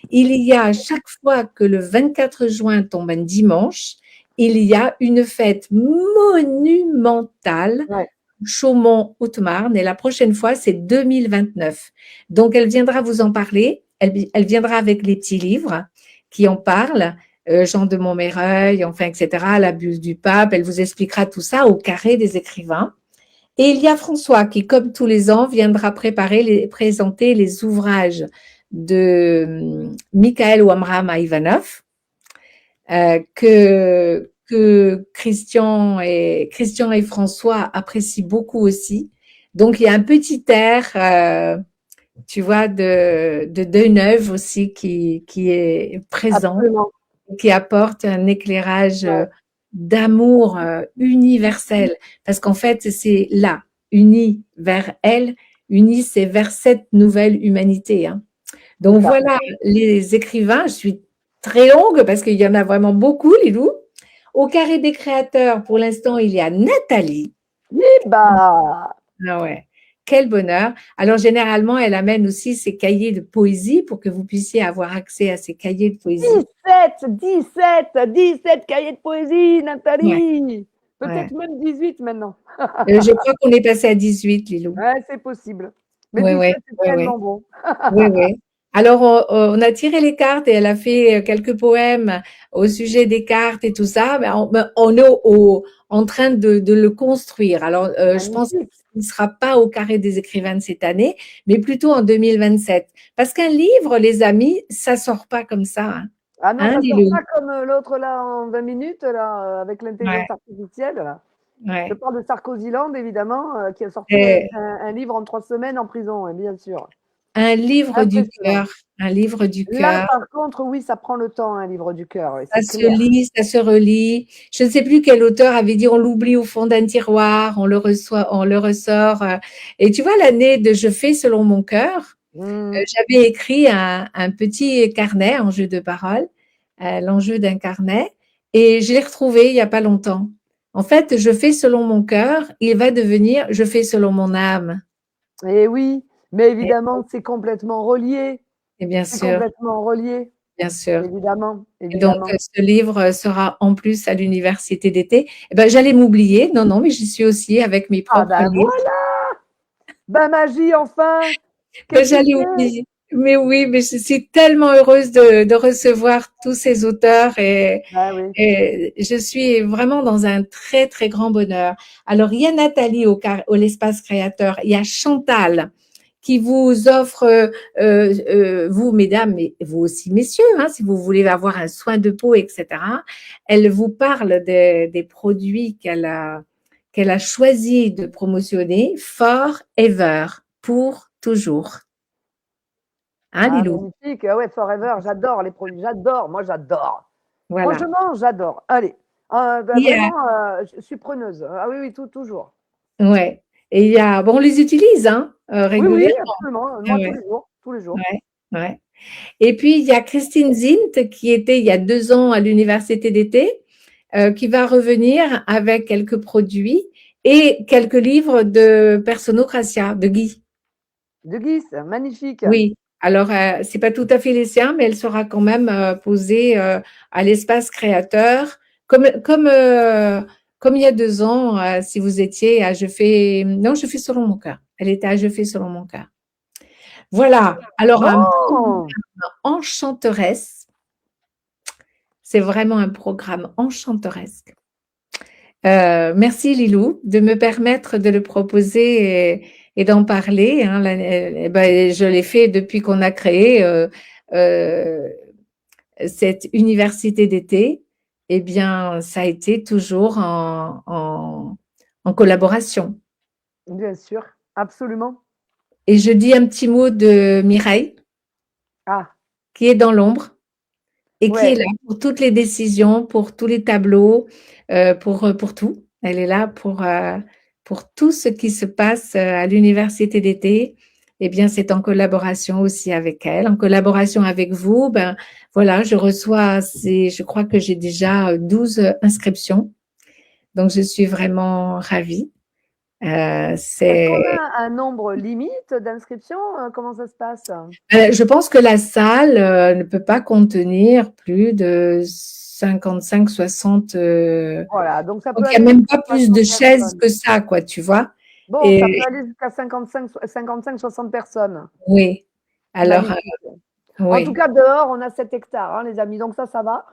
Il y a chaque fois que le 24 juin tombe un dimanche, il y a une fête monumentale Ouais. Chaumont-Haute-Marne et la prochaine fois, c'est 2029. Donc, elle viendra vous en parler. Elle viendra avec les petits livres qui en parlent, Jean de Montmirail, enfin, etc., la buste du pape. Elle vous expliquera tout ça au carré des écrivains. Et il y a François qui, comme tous les ans, viendra présenter les ouvrages de Michael Wamram Ivanov, que Christian et François apprécient beaucoup aussi. Donc, il y a un petit air, tu vois, de Deneuve aussi qui est présent, Absolument. qui apporte un éclairage Ouais. d'amour universel. Parce qu'en fait, c'est là, uni vers elle, uni, c'est vers cette nouvelle humanité. Hein. Donc, Ça. voilà les écrivains. Je suis très longue parce qu'il y en a vraiment beaucoup, Lilou. Au carré des créateurs, pour l'instant, il y a Nathalie. Bah, Ah ouais, quel bonheur. Alors, généralement, elle amène aussi ses cahiers de poésie pour que vous puissiez avoir accès à ces cahiers de poésie. 17 cahiers de poésie, Nathalie. Peut-être Ouais. même 18 maintenant. Je crois qu'on est passé à 18, Lilou. Ouais, c'est possible. Mais Ouais, 17, ouais, c'est ouais, ouais. tellement bon. Oui, oui. Alors, on a tiré les cartes et elle a fait quelques poèmes au sujet des cartes et tout ça. Mais on est en train de le construire. Alors, je pense qu'il Magnifique. ne sera pas au carré des écrivains de cette année, mais plutôt en 2027. Parce qu'un livre, les amis, ça sort pas comme ça. Hein, Ah non, hein, ça sort Lilou? pas comme l'autre là en 20 minutes là, avec l'intelligence Ouais, artificielle. Là. Je ouais. parle de Sarkozyland, évidemment, qui a sorti Et un livre en 3 semaines en prison, hein, bien sûr. un livre du Impressionnant. cœur, un livre du Là, cœur. par contre, oui, ça prend le temps, un livre du cœur, oui, Ça c'est se clair. lit, ça se relit. Je ne sais plus quel auteur avait dit on l'oublie au fond d'un tiroir, on le ressort. Et tu vois l'année de Je fais selon mon cœur, J'avais écrit un petit carnet en jeu de parole, l'enjeu d'un carnet, et je l'ai retrouvé il n'y a pas longtemps. En fait, je fais selon mon cœur, il va devenir je fais selon mon âme. Et oui, mais évidemment, c'est complètement relié. Et bien C'est sûr, complètement relié. bien sûr. Évidemment, Et donc, évidemment. ce livre sera en plus à l'université d'été. Eh ben, j'allais m'oublier. Non, non, mais j'y suis aussi avec mes Ah propres ben livres. voilà! Ben magie, enfin! Ben, Qu'est-ce que j'allais c'est? oublier. Mais oui, mais je suis tellement heureuse de recevoir tous ces auteurs Ben oui. et je suis vraiment dans un très, très grand bonheur. Alors, il y a Nathalie au l'espace créateur. Il y a Chantal qui vous offre, vous, mesdames, mais vous aussi, messieurs, hein, si vous voulez avoir un soin de peau, etc. Elle vous parle des produits qu'elle a choisi de promotionner, forever, pour toujours. Hein, Ah, Lilou? magnifique. Ah ouais, Forever, j'adore les produits. J'adore. Moi, j'adore. Voilà. Franchement, j'adore. Allez. Ben, Il y a, vraiment, je suis preneuse. Ah oui, oui, toujours. ouais. Et il y a, bon, on les utilise, hein, Oui, oui, régulièrement. absolument. Moi, tous Ouais, les jours. Tous les jours. ouais, ouais. Et puis, il y a Christine Zint, qui était il y a 2 ans à l'université d'été, qui va revenir avec quelques produits et quelques livres de Personnocratia, de Guy. De Guise, magnifique. Oui. Alors, c'est pas tout à fait les siens, mais elle sera quand même posée à l'espace créateur, comme il y a 2 ans, si vous étiez à non, je fais selon mon cœur. Elle était à je fais selon mon cœur. Voilà. Alors, un programme Bon. enchanteresse. C'est vraiment un programme enchanteresque. Merci Lilou de me permettre de le proposer et d'en parler. Hein. Ben, je l'ai fait depuis qu'on a créé cette université d'été. Eh bien, ça a été toujours en collaboration. Bien sûr. Absolument. Et je dis un petit mot de Mireille, Ah, qui est dans l'ombre et qui est ouais. là pour toutes les décisions, pour tous les tableaux, pour tout. Elle est là pour tout ce qui se passe à l'université d'été. Eh bien, c'est en collaboration aussi avec elle, en collaboration avec vous. Ben voilà, je crois que j'ai déjà 12 inscriptions, donc je suis vraiment ravie. Est-ce qu'on a un nombre limite d'inscriptions? Comment ça se passe? Je pense que la salle ne peut pas contenir plus de 55, 60. Voilà, donc ça peut Donc, il n'y aller a même jusqu'à pas plus 60 de chaises personnes. que ça, quoi, tu vois. Bon, ça Et peut aller jusqu'à 55-60 personnes. oui, alors, Magnifique. En tout oui, cas, dehors, on a 7 hectares, hein, les amis, donc ça va.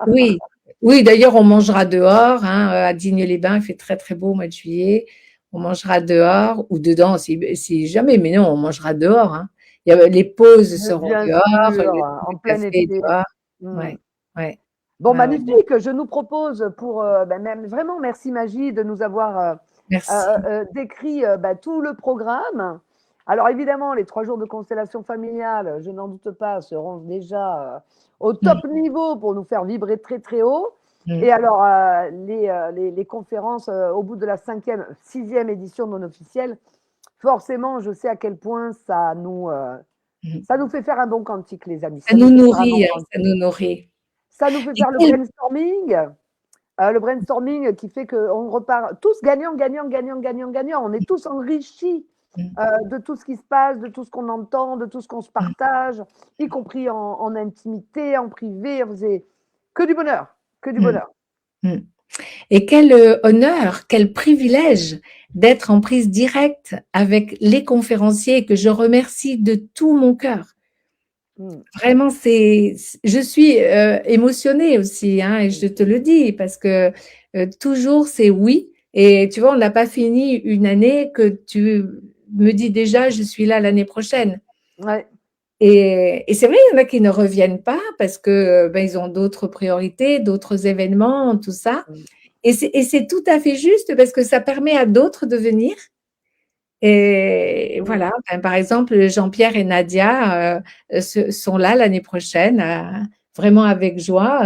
oui, oui. D'ailleurs, on mangera dehors, hein, à Digne-les-Bains, il fait très, très beau au mois de juillet. On mangera dehors ou dedans, si jamais, mais non, on mangera dehors. Hein. Les pauses Mais seront bien dehors, sûr, en le plein café est été. dehors. Hmm. Ouais, ouais, Bon, ouais, ouais. magnifique. Je nous propose pour, même, vraiment, merci Magie de nous avoir Merci. décrit tout le programme. Alors évidemment, les 3 jours de constellation familiale, je n'en doute pas, seront déjà au Mm, top niveau pour nous faire vibrer très très haut. mm, Et alors, les conférences au bout de la 5e, 6e édition non officielle, forcément, je sais à quel point mm. ça nous fait faire un bon cantique, les amis. Ça Ça nous nous fait faire un bon nourrit, hein, ça cantique. nous nourrit. Ça nous fait Et faire quel le brainstorming qui fait qu'on repart tous gagnants, gagnants, gagnants, gagnants, gagnants. On est tous enrichis mmh, de tout ce qui se passe, de tout ce qu'on entend, de tout ce qu'on se mmh, partage, y compris en intimité, en privé. C'est que du bonheur, que du mmh, bonheur. mmh. Et quel honneur, quel privilège d'être en prise directe avec les conférenciers que je remercie de tout mon cœur. Mm. Vraiment, je suis émotionnée aussi, hein, et je te le dis parce que toujours c'est oui. Et tu vois, on n'a pas fini une année que tu me dis déjà, je suis là l'année prochaine. Ouais. Et c'est vrai, il y en a qui ne reviennent pas parce que ben, ils ont d'autres priorités, d'autres événements, tout ça. Mm. Et c'est tout à fait juste parce que ça permet à d'autres de venir. Et Mm. voilà, ben, par exemple, Jean-Pierre et Nadia sont là l'année prochaine, vraiment avec joie.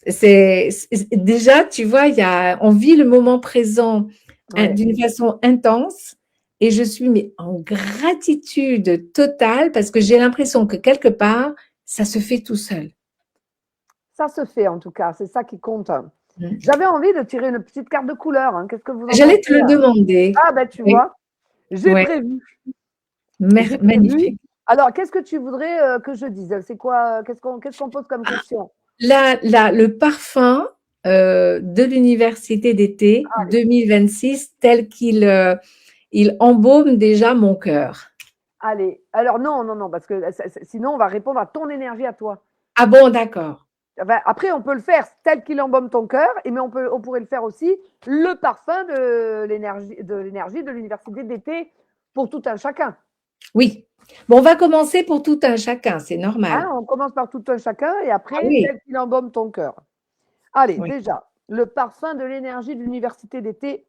Déjà, tu vois, on vit le moment présent Ouais. d'une façon intense. et je suis mais en gratitude totale parce que j'ai l'impression que quelque part, ça se fait tout seul. Ça se fait en tout cas, c'est ça qui compte. Mm. J'avais envie de tirer une petite carte de couleur. Hein. Qu'est-ce que vous en J'allais te pensez? le demander. Ah ben tu Oui, vois, j'ai ouais, prévu. J'ai prévu. magnifique. Alors, qu'est-ce que tu voudrais que je dise? C'est quoi? Qu'est-ce qu'on pose comme question? Le parfum de l'université d'été Allez, 2026 tel qu'il il embaume déjà mon cœur. allez. Alors non, parce que sinon on va répondre à ton énergie à toi. Ah bon, d'accord. Enfin, après, on peut le faire tel qu'il embaume ton cœur, mais on pourrait le faire aussi le parfum de l'énergie de l'université d'été pour tout un chacun. Oui. Bon, on va commencer pour tout un chacun, c'est Hein, normal. on commence par tout un chacun et Ah après, oui, tel qu'il embaume ton cœur. Allez, oui. déjà, le parfum de l'énergie de l'université d'été,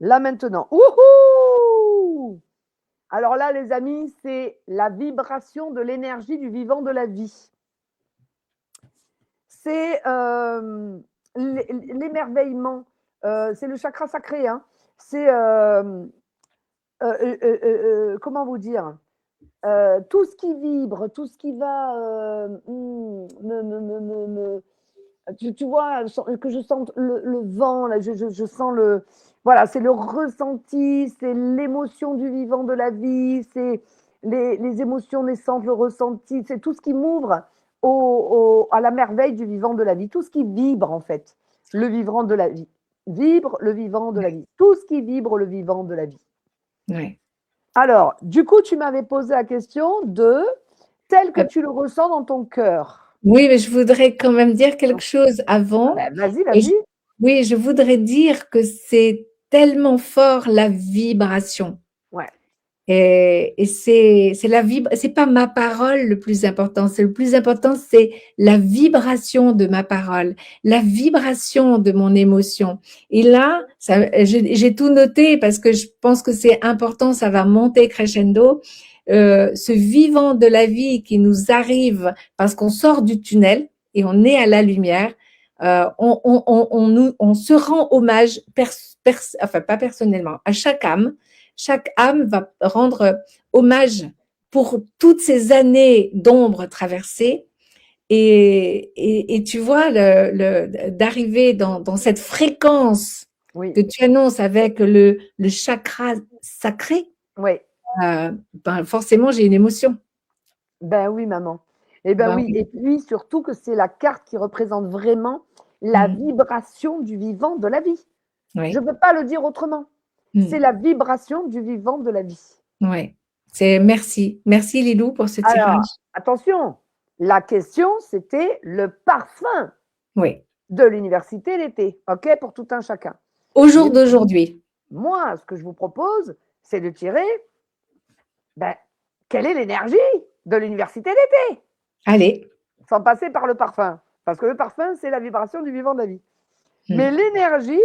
là maintenant. Wouhou! Alors là, les amis, c'est la vibration de l'énergie du vivant de la vie. C'est l'émerveillement. C'est le chakra sacré. Hein. C'est, comment vous dire, tout ce qui vibre, tout ce qui va tu vois, que je sente le vent, là, je sens le. Voilà, c'est le ressenti, c'est l'émotion du vivant de la vie, c'est les émotions naissantes, le ressenti, c'est tout ce qui m'ouvre à la merveille du vivant de la vie, tout ce qui vibre en fait, le vivant de la vie. Vibre le vivant de la vie, tout ce qui vibre le vivant de la vie. Ouais. Alors, du coup, tu m'avais posé la question de tel que tu le ressens dans ton cœur. Oui, mais je voudrais quand même dire quelque chose Ah avant. ben, vas-y, Et je- vas-y. oui, je voudrais dire que c'est tellement fort la vibration. Ouais. Et c'est la c'est pas ma parole le plus important. C'est le plus important, c'est la vibration de ma parole, la vibration de mon émotion. Et là, j'ai tout noté parce que je pense que c'est important. Ça va monter crescendo. Ce vivant de la vie qui nous arrive parce qu'on sort du tunnel et on est à la lumière. On se rend hommage, enfin pas personnellement, à chaque âme. Chaque âme va rendre hommage pour toutes ces années d'ombre traversées. Et tu vois, d'arriver dans cette fréquence Oui, que tu annonces avec le chakra sacré, oui. ben forcément, j'ai une émotion. Ben oui, maman. Eh ben Ben oui. oui. Et puis surtout que c'est la carte qui représente vraiment la Mm. vibration du vivant de la vie. Je Oui. ne peux pas le dire autrement. C'est Mm. la vibration du vivant de la vie. Ouais. Merci. Merci Lilou pour ce Alors, tirage. attention, la question, c'était le parfum Oui. de l'université d'été, OK, pour tout un chacun. Au jour Mais d'aujourd'hui. moi, ce que je vous propose, c'est de tirer, ben, quelle est l'énergie de l'université d'été, Allez. sans passer par le parfum. Parce que le parfum, c'est la vibration du vivant de la vie. Mm. Mais l'énergie,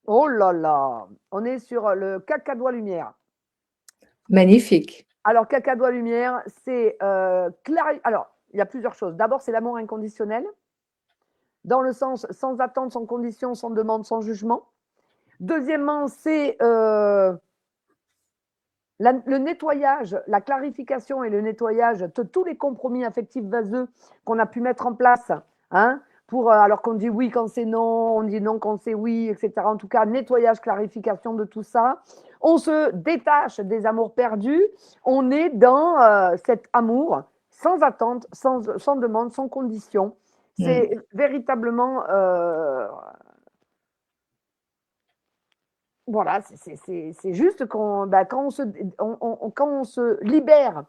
oh là là, on est sur le cacadois lumière. Magnifique. Alors, cacadois lumière, c'est alors, il y a plusieurs choses. D'abord, c'est l'amour inconditionnel, dans le sens sans attente, sans condition, sans demande, sans jugement. Deuxièmement, c'est le nettoyage, la clarification et le nettoyage de tous les compromis affectifs vaseux qu'on a pu mettre en place, hein, alors qu'on dit oui quand c'est non, on dit non quand c'est oui, etc. En tout cas, nettoyage, clarification de tout ça. On se détache des amours perdus. On est dans cet amour sans attente, sans demande, sans condition. C'est véritablement voilà, c'est juste quand on se libère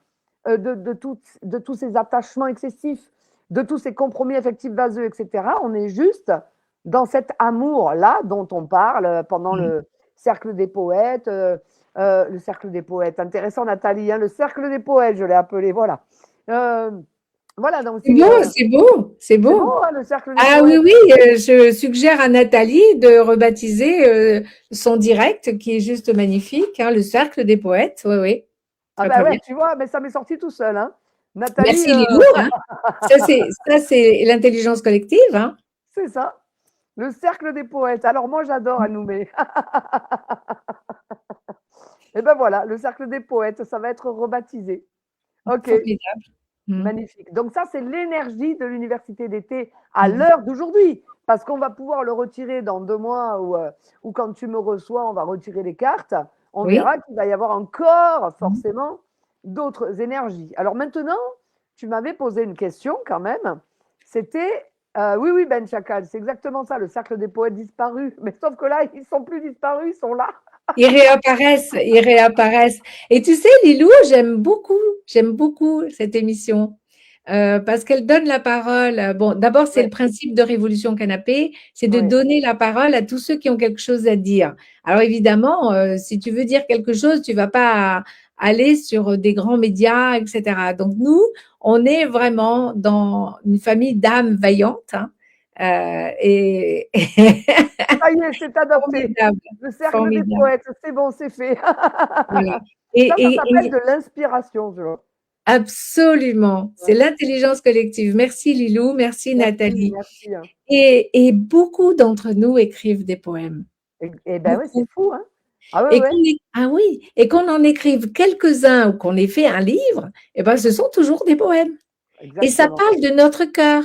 de tous ces attachements excessifs, de tous ces compromis affectifs vaseux, etc., on est juste dans cet amour-là dont on parle pendant le cercle des poètes. Le cercle des poètes, intéressant Nathalie, hein, le cercle des poètes, je l'ai appelé, voilà. Voilà, donc C'est beau, c'est beau, c'est c'est beau, beau. hein, le cercle des Ah poètes. oui, je suggère à Nathalie de rebaptiser son direct qui est juste magnifique, hein, le cercle des poètes. Oui, oui, Ah très, bah très ouais, bien. tu vois, mais ça m'est sorti tout seul, hein. Nathalie, Merci Lilou, hein. Ça, c'est l'intelligence collective, hein. c'est ça. Le cercle des poètes. Alors moi, j'adore Anoumé. Et ben voilà, le cercle des poètes, ça va être rebaptisé. Ok, Formidable. magnifique. Donc ça, c'est l'énergie de l'université d'été à l'heure d'aujourd'hui. Parce qu'on va pouvoir le retirer dans 2 mois ou quand tu me reçois, on va retirer les cartes. On Oui. verra qu'il va y avoir encore forcément d'autres énergies. Alors maintenant, tu m'avais posé une question quand même. C'était, oui, Ben Chacal, c'est exactement ça, le cercle des poètes disparus. Mais sauf que là, ils sont plus disparus, ils sont là. Ils réapparaissent, ils réapparaissent. Et tu sais, Lilou, j'aime beaucoup cette émission parce qu'elle donne la parole. Bon, d'abord, c'est Ouais, le principe de Révolution Canapé, c'est de ouais. donner la parole à tous ceux qui ont quelque chose à dire. Alors évidemment, si tu veux dire quelque chose, tu vas pas aller sur des grands médias, etc. Donc nous, on est vraiment dans une famille d'âmes vaillantes, hein, et Ça y est, c'est adopté. formidable, Le cercle des formidable. poètes, c'est bon, c'est fait. Voilà. Ça s'appelle Et de l'inspiration, tu vois. absolument, c'est Ouais. l'intelligence collective. Merci Lilou, merci Merci, Nathalie. merci. Et beaucoup d'entre nous écrivent des poèmes, Et ben oui, c'est beaucoup. fou, hein. Ah ouais, Et ouais, ah oui, et qu'on en écrive quelques-uns ou qu'on ait fait un livre, eh ben, ce sont toujours des poèmes. Et ça exactement. parle de notre cœur.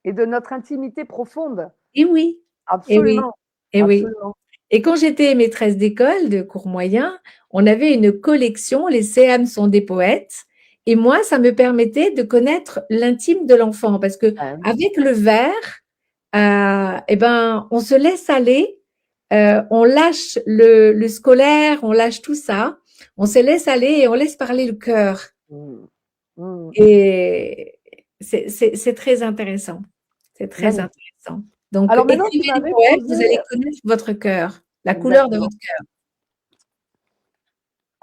Et de notre intimité profonde. Et oui, et oui, Absolument, et oui. absolument. Et quand j'étais maîtresse d'école de cours moyen, on avait une collection, les CM sont des poètes. Et moi, ça me permettait de connaître l'intime de l'enfant parce que Ouais. avec le verre, eh ben, on se laisse aller, on lâche le scolaire, on lâche tout ça, on se laisse aller et on laisse parler le cœur. Mmh. Mmh. Et c'est très intéressant. C'est très Magnifique. intéressant. Donc, Alors maintenant, tu écrivez des m'avais poèmes, vous posé allez connaître votre cœur, la couleur de exactement. votre cœur.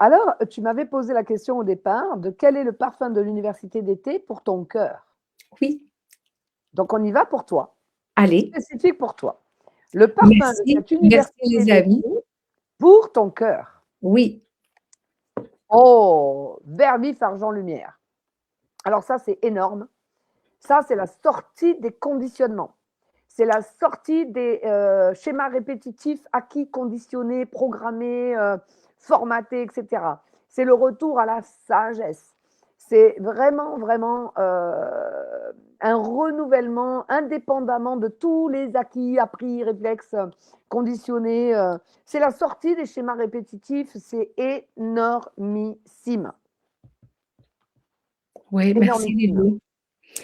Alors, tu m'avais posé la question au départ de quel est le parfum de l'université d'été pour ton cœur? Oui, Donc on y va pour toi, allez. spécifique pour toi. Le parfum de Merci, cette merci université les d'été amis. pour ton cœur. Oui, Oh, vert vif, argent, lumière. Alors ça, c'est énorme. Ça, c'est la sortie des conditionnements. C'est la sortie des schémas répétitifs acquis, conditionnés, programmés, formatés, etc. C'est le retour à la sagesse. C'est vraiment, vraiment un renouvellement indépendamment de tous les acquis, appris, réflexes, conditionnés. C'est la sortie des schémas répétitifs. C'est énormissime. oui, merci Énormissime. Lilou.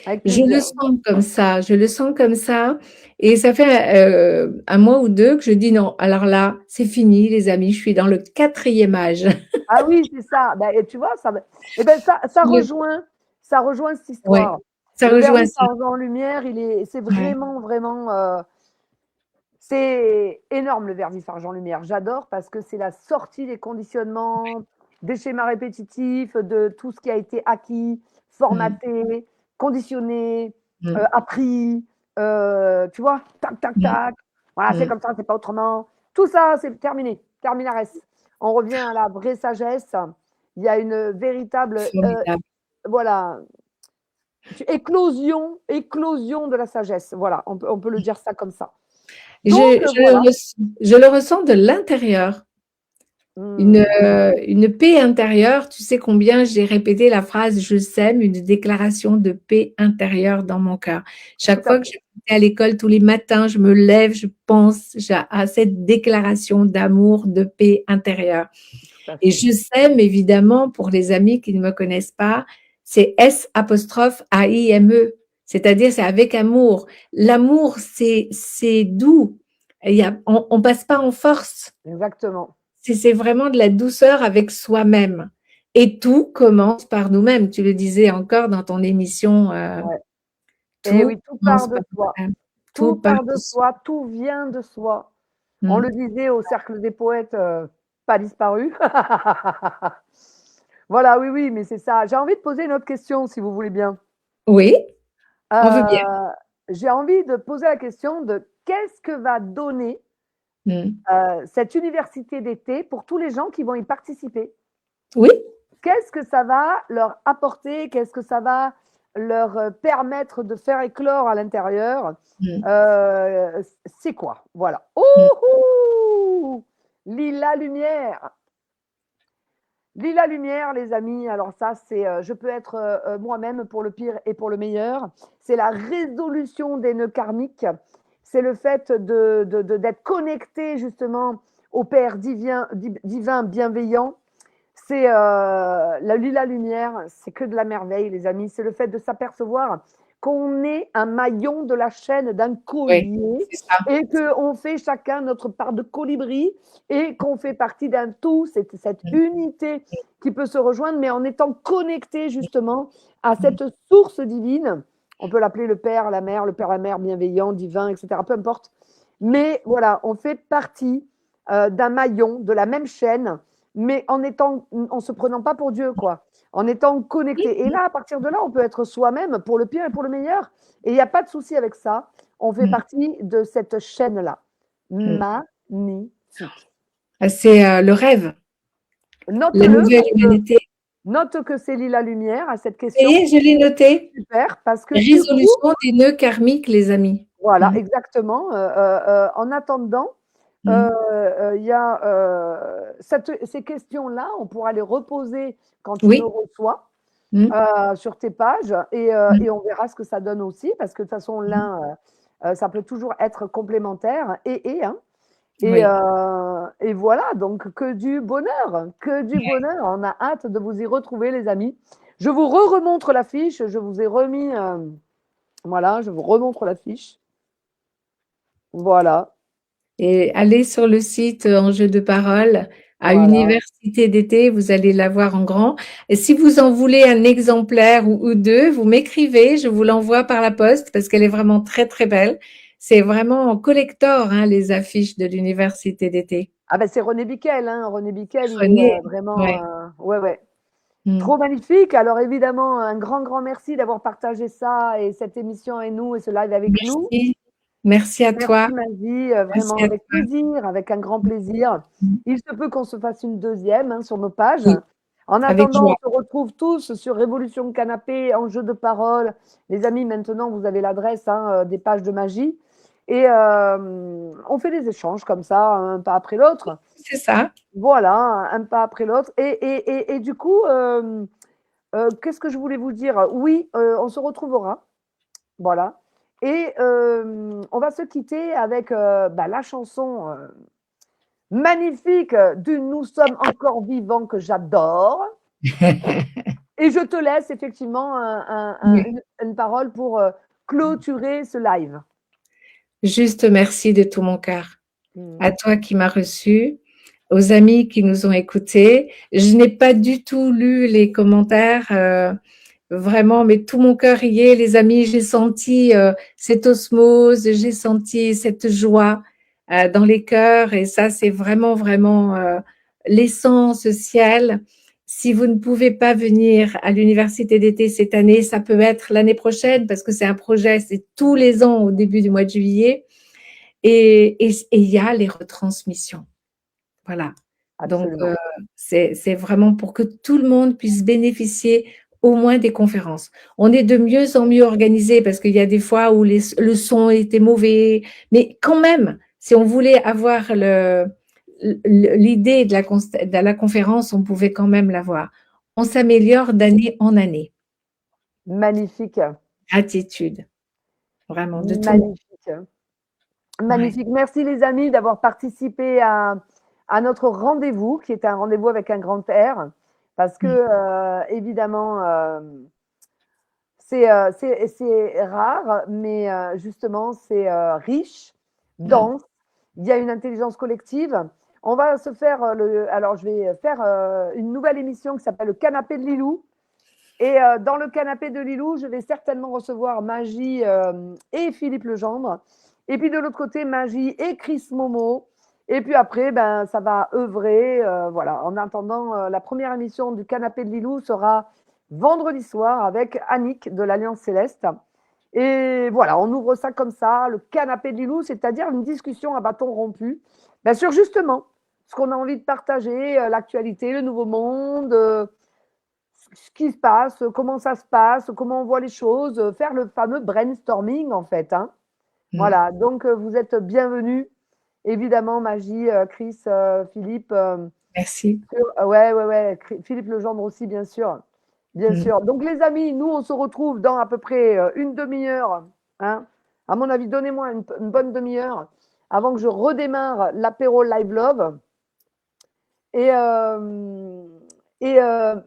Avec Je le plaisir. sens comme ça, je le sens comme ça. Et ça fait un mois ou deux que je dis non, alors là, c'est fini les amis, je suis dans le 4e âge. Ah oui, c'est ça. Ben, et tu vois, eh ben, Le- ça rejoint cette Ouais, histoire. ça Le rejoint vernis ça. argent lumière, c'est Ouais. vraiment, vraiment, c'est énorme le vernis argent lumière. J'adore parce que c'est la sortie des conditionnements, des schémas répétitifs, de tout ce qui a été acquis, Mm, formaté, conditionné, mm, appris. Tu vois, tac, tac, mm, tac. Voilà, c'est mm. comme ça, c'est pas autrement. Tout ça, c'est terminé. Terminares. On revient à la vraie sagesse. Il y a une véritable, Formidable. voilà, éclosion de la sagesse. Voilà, on peut le dire ça comme ça. Je, Donc, voilà. je le ressens de l'intérieur. Mmh. Une paix intérieure, tu sais combien j'ai répété la phrase je sème une déclaration de paix intérieure dans mon cœur. Tout Chaque à fois que fait. je vais à l'école, tous les matins, je me lève, je pense à cette déclaration d'amour, de paix intérieure. Tout à Et fait. je sème évidemment pour les amis qui ne me connaissent pas, c'est S apostrophe A-I-M-E, c'est-à-dire c'est avec amour. L'amour, c'est doux. On passe pas en force. Exactement. C'est vraiment de la douceur avec soi-même. Et tout commence par nous-mêmes. Tu le disais encore dans ton émission, Ouais. Et tout oui, tout part commence de par soi. nous-mêmes. Tout Tout part part de de soi. soi, tout vient de soi. On Mm. le disait au cercle des poètes, pas disparu. Voilà, oui, oui, mais c'est ça. J'ai envie de poser une autre question, si vous voulez bien. Oui, on veut bien. J'ai envie de poser la question de qu'est-ce que va donner Mm. cette université d'été pour tous les gens qui vont y participer? Oui, Qu'est-ce que ça va leur apporter? Qu'est-ce que ça va leur permettre de faire éclore à l'intérieur, Mm. c'est quoi? Voilà. Mm. Ouh! Lila lumière. Lila lumière, les amis. Alors ça, c'est, je peux être moi-même pour le pire et pour le meilleur. C'est la résolution des nœuds karmiques. C'est le fait d'être connecté justement au Père divin bienveillant. C'est la lila lumière, c'est que de la merveille, les amis. C'est le fait de s'apercevoir qu'on est un maillon de la chaîne d'un Oui, collier c'est ça. et qu'on fait chacun notre part de colibri et qu'on fait partie d'un tout, cette Mm. unité qui peut se rejoindre, mais en étant connecté justement à Mm. cette source divine. On peut l'appeler le Père, la Mère, le Père, la Mère, bienveillant, divin, etc. Peu importe. Mais voilà, on fait partie d'un maillon, de la même chaîne, mais en se prenant pas pour Dieu, quoi, en étant connecté. Et là, à partir de là, on peut être soi-même pour le pire et pour le meilleur. Et il n'y a pas de souci avec ça. On fait Mm. partie de cette chaîne-là. Mm. Magnifique. C'est le rêve, la Note-le, nouvelle humanité. note que c'est Lila Lumière à cette Ça y question. est, je l'ai noté. Super, parce que du coup, Résolution des nœuds karmiques, les amis. voilà, Mm. exactement. En attendant, Mm. il y a ces questions-là, on pourra les reposer quand tu me Oui. reçois Mm. sur tes pages Mm. et on verra ce que ça donne aussi, parce que de toute façon, l'un, ça peut toujours être complémentaire hein. Oui. Et voilà, donc que du bonheur, que du bonheur. On a hâte de vous y retrouver, les amis. Je vous remontre la fiche, je vous ai remis, voilà, je vous remontre la fiche. Voilà, Et allez sur le site Enjeux de parole à voilà. Université d'été, vous allez la voir en grand. Et si vous en voulez un exemplaire ou deux, vous m'écrivez, je vous l'envoie par la poste parce qu'elle est vraiment très très belle. C'est vraiment en collector, hein, les affiches de l'Université d'été. Ah ben c'est René Biquel, hein. René Biquel, il est René, vraiment, ouais. ouais, ouais. Mm. Trop magnifique. Alors évidemment, un grand, grand merci d'avoir partagé ça et cette émission et nous et ce live avec nous. Merci. Merci à Merci toi. Magie, Merci vraiment à avec toi. plaisir, avec un grand plaisir. Mm. Il se peut qu'on se fasse une deuxième sur nos pages. Oui, En avec attendant, joie. on se retrouve tous sur Révolution Canapé, Enjeu de parole. Les amis, maintenant, vous avez l'adresse des pages de Magie. Et on fait des échanges comme ça, un pas après l'autre. C'est ça. Voilà, un pas après l'autre. Et du coup, qu'est-ce que je voulais vous dire? Oui, on se retrouvera. Voilà. Et on va se quitter avec la chanson magnifique du Nous sommes encore vivants que j'adore. Et je te laisse effectivement une parole pour clôturer ce live. Juste merci de tout mon cœur. Mm. À toi qui m'as reçu, aux amis qui nous ont écoutés. Je n'ai pas du tout lu les commentaires, vraiment, mais tout mon cœur y est, les amis. J'ai senti cette osmose, j'ai senti cette joie dans les cœurs, et ça, c'est vraiment, vraiment l'essence ciel. Si vous ne pouvez pas venir à l'université d'été cette année, ça peut être l'année prochaine parce que c'est un projet, c'est tous les ans au début du mois de juillet. Et il y a les retransmissions. Voilà. Donc, Absolument. c'est vraiment pour que tout le monde puisse bénéficier au moins des conférences. On est de mieux en mieux organisé parce qu'il y a des fois où le son était mauvais, mais quand même, si on voulait avoir l'idée de la conférence, on pouvait quand même l'avoir. On s'améliore d'année en année. Magnifique. Gratitude, vraiment, de tout le monde. Magnifique. Ouais. Magnifique. Merci les amis d'avoir participé à notre rendez-vous, qui est un rendez-vous avec un grand R, parce que évidemment, c'est rare, mais justement, c'est riche, Mm. dense. Il y a une intelligence collective. On va se faire alors, je vais faire une nouvelle émission qui s'appelle Le Canapé de Lilou. Et dans le canapé de Lilou, je vais certainement recevoir Magie et Philippe Legendre. Et puis de l'autre côté, Magie et Chris Momo. Et puis après, ben, ça va œuvrer. Voilà. En attendant, la première émission du canapé de Lilou sera vendredi soir avec Annick de l'Alliance Céleste. Et voilà, on ouvre ça comme ça, le canapé de Lilou, c'est-à-dire une discussion à bâton rompu. Bien sûr, justement, ce qu'on a envie de partager, l'actualité, le nouveau monde. ce qui se passe, comment ça se passe, comment on voit les choses, faire le fameux brainstorming en fait. Hein. Voilà, donc vous êtes bienvenus. Évidemment, Magie, Chris, Philippe. Merci. Ouais. Philippe Legendre aussi, bien sûr. Bien sûr. Donc, les amis, nous, on se retrouve dans à peu près une demi-heure. Hein. À mon avis, donnez-moi une bonne demi-heure avant que je redémarre l'apéro Live Love. Et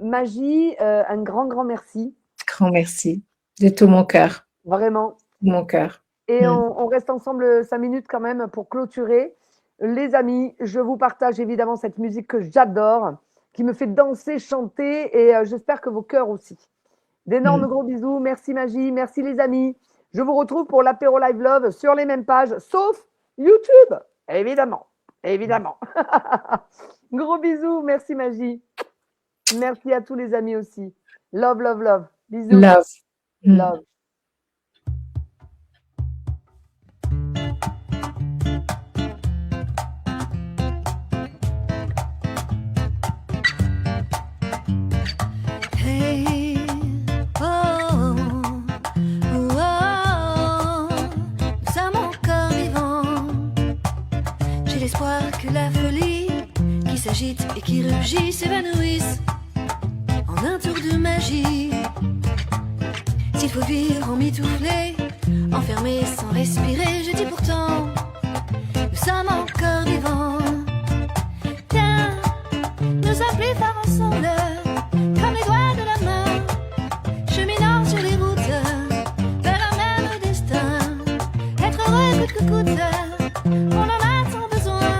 Magie, un grand merci. Grand merci. De tout mon cœur. Vraiment. De mon cœur. Et on reste ensemble 5 minutes quand même pour clôturer. Les amis, je vous partage évidemment cette musique que j'adore, qui me fait danser, chanter, et j'espère que vos cœurs aussi. D'énormes gros bisous. Merci Magie, merci les amis. Je vous retrouve pour l'apéro Live Love sur les mêmes pages, sauf YouTube, évidemment. Évidemment. Gros bisous, merci Magie. Merci à tous les amis aussi. Love, love, love. Bisous. Love. Love. Hey, oh, oh, oh, nous sommes encore vivants. J'ai l'espoir que la folie qui s'agite et qui rugit s'évanouisse en un tour de magie. S'il faut vivre en mitouflé, enfermé sans respirer, je dis pourtant, nous sommes encore vivants. Tiens, nous sommes plus forts ensemble, comme les doigts de la main, cheminant sur les routes, vers un même destin. Être heureux coûte que coûte, on en a tant besoin,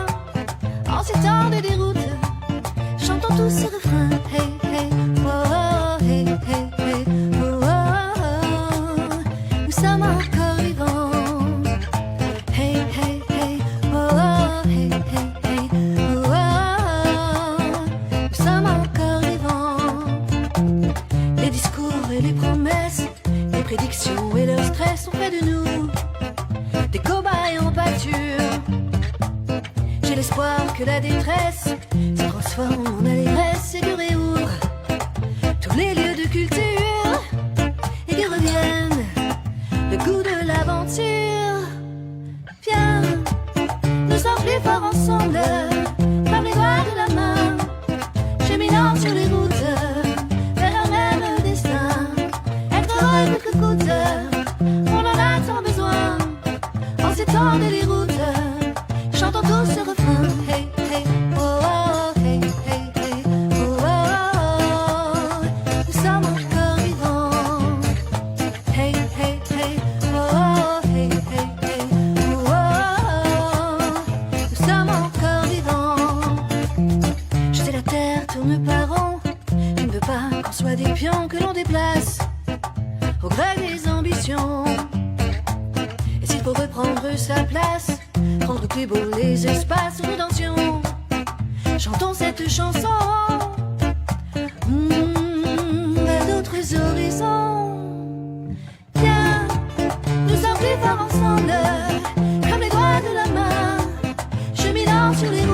en ces temps de déroute. Chantons tous ce refrain, hey, hey, oh, oh, hey, hey, hey, oh, oh, oh. Nous sommes encore vivants. Hey, hey, hey, oh, oh, hey, hey, hey, oh, oh, oh. Nous sommes encore vivants. Les discours et les promesses, les prédictions et leur stress ont fait de nous des cobayes en pâture. J'ai l'espoir que la détresse se transforme en allégresse et que réouvre tous les lieux de culture et que revienne le goût de l'aventure. Viens, nous sommes plus forts ensemble, comme les doigts de la main, cheminant sur les routes vers un même destin. Être heureux coûte que coûte, on en a tant besoin en ces temps de déroute. Chantons tous ce refrain, hey, hey, oh, oh, hey, hey, hey, oh, oh, oh. Nous sommes encore vivants. Hey, hey, hey, oh, oh, hey, hey, hey, oh, oh, oh. Nous sommes encore vivants. Jeter la terre tourne par rond. Je ne veux pas qu'on soit des pions que l'on déplace au gré des ambitions. Et s'il faut reprendre sa place, rendre plus beaux les espaces de rédemption, chantons cette chanson vers d'autres horizons. Viens, nous sommes plus forts ensemble, comme les doigts de la main, cheminant sur les routes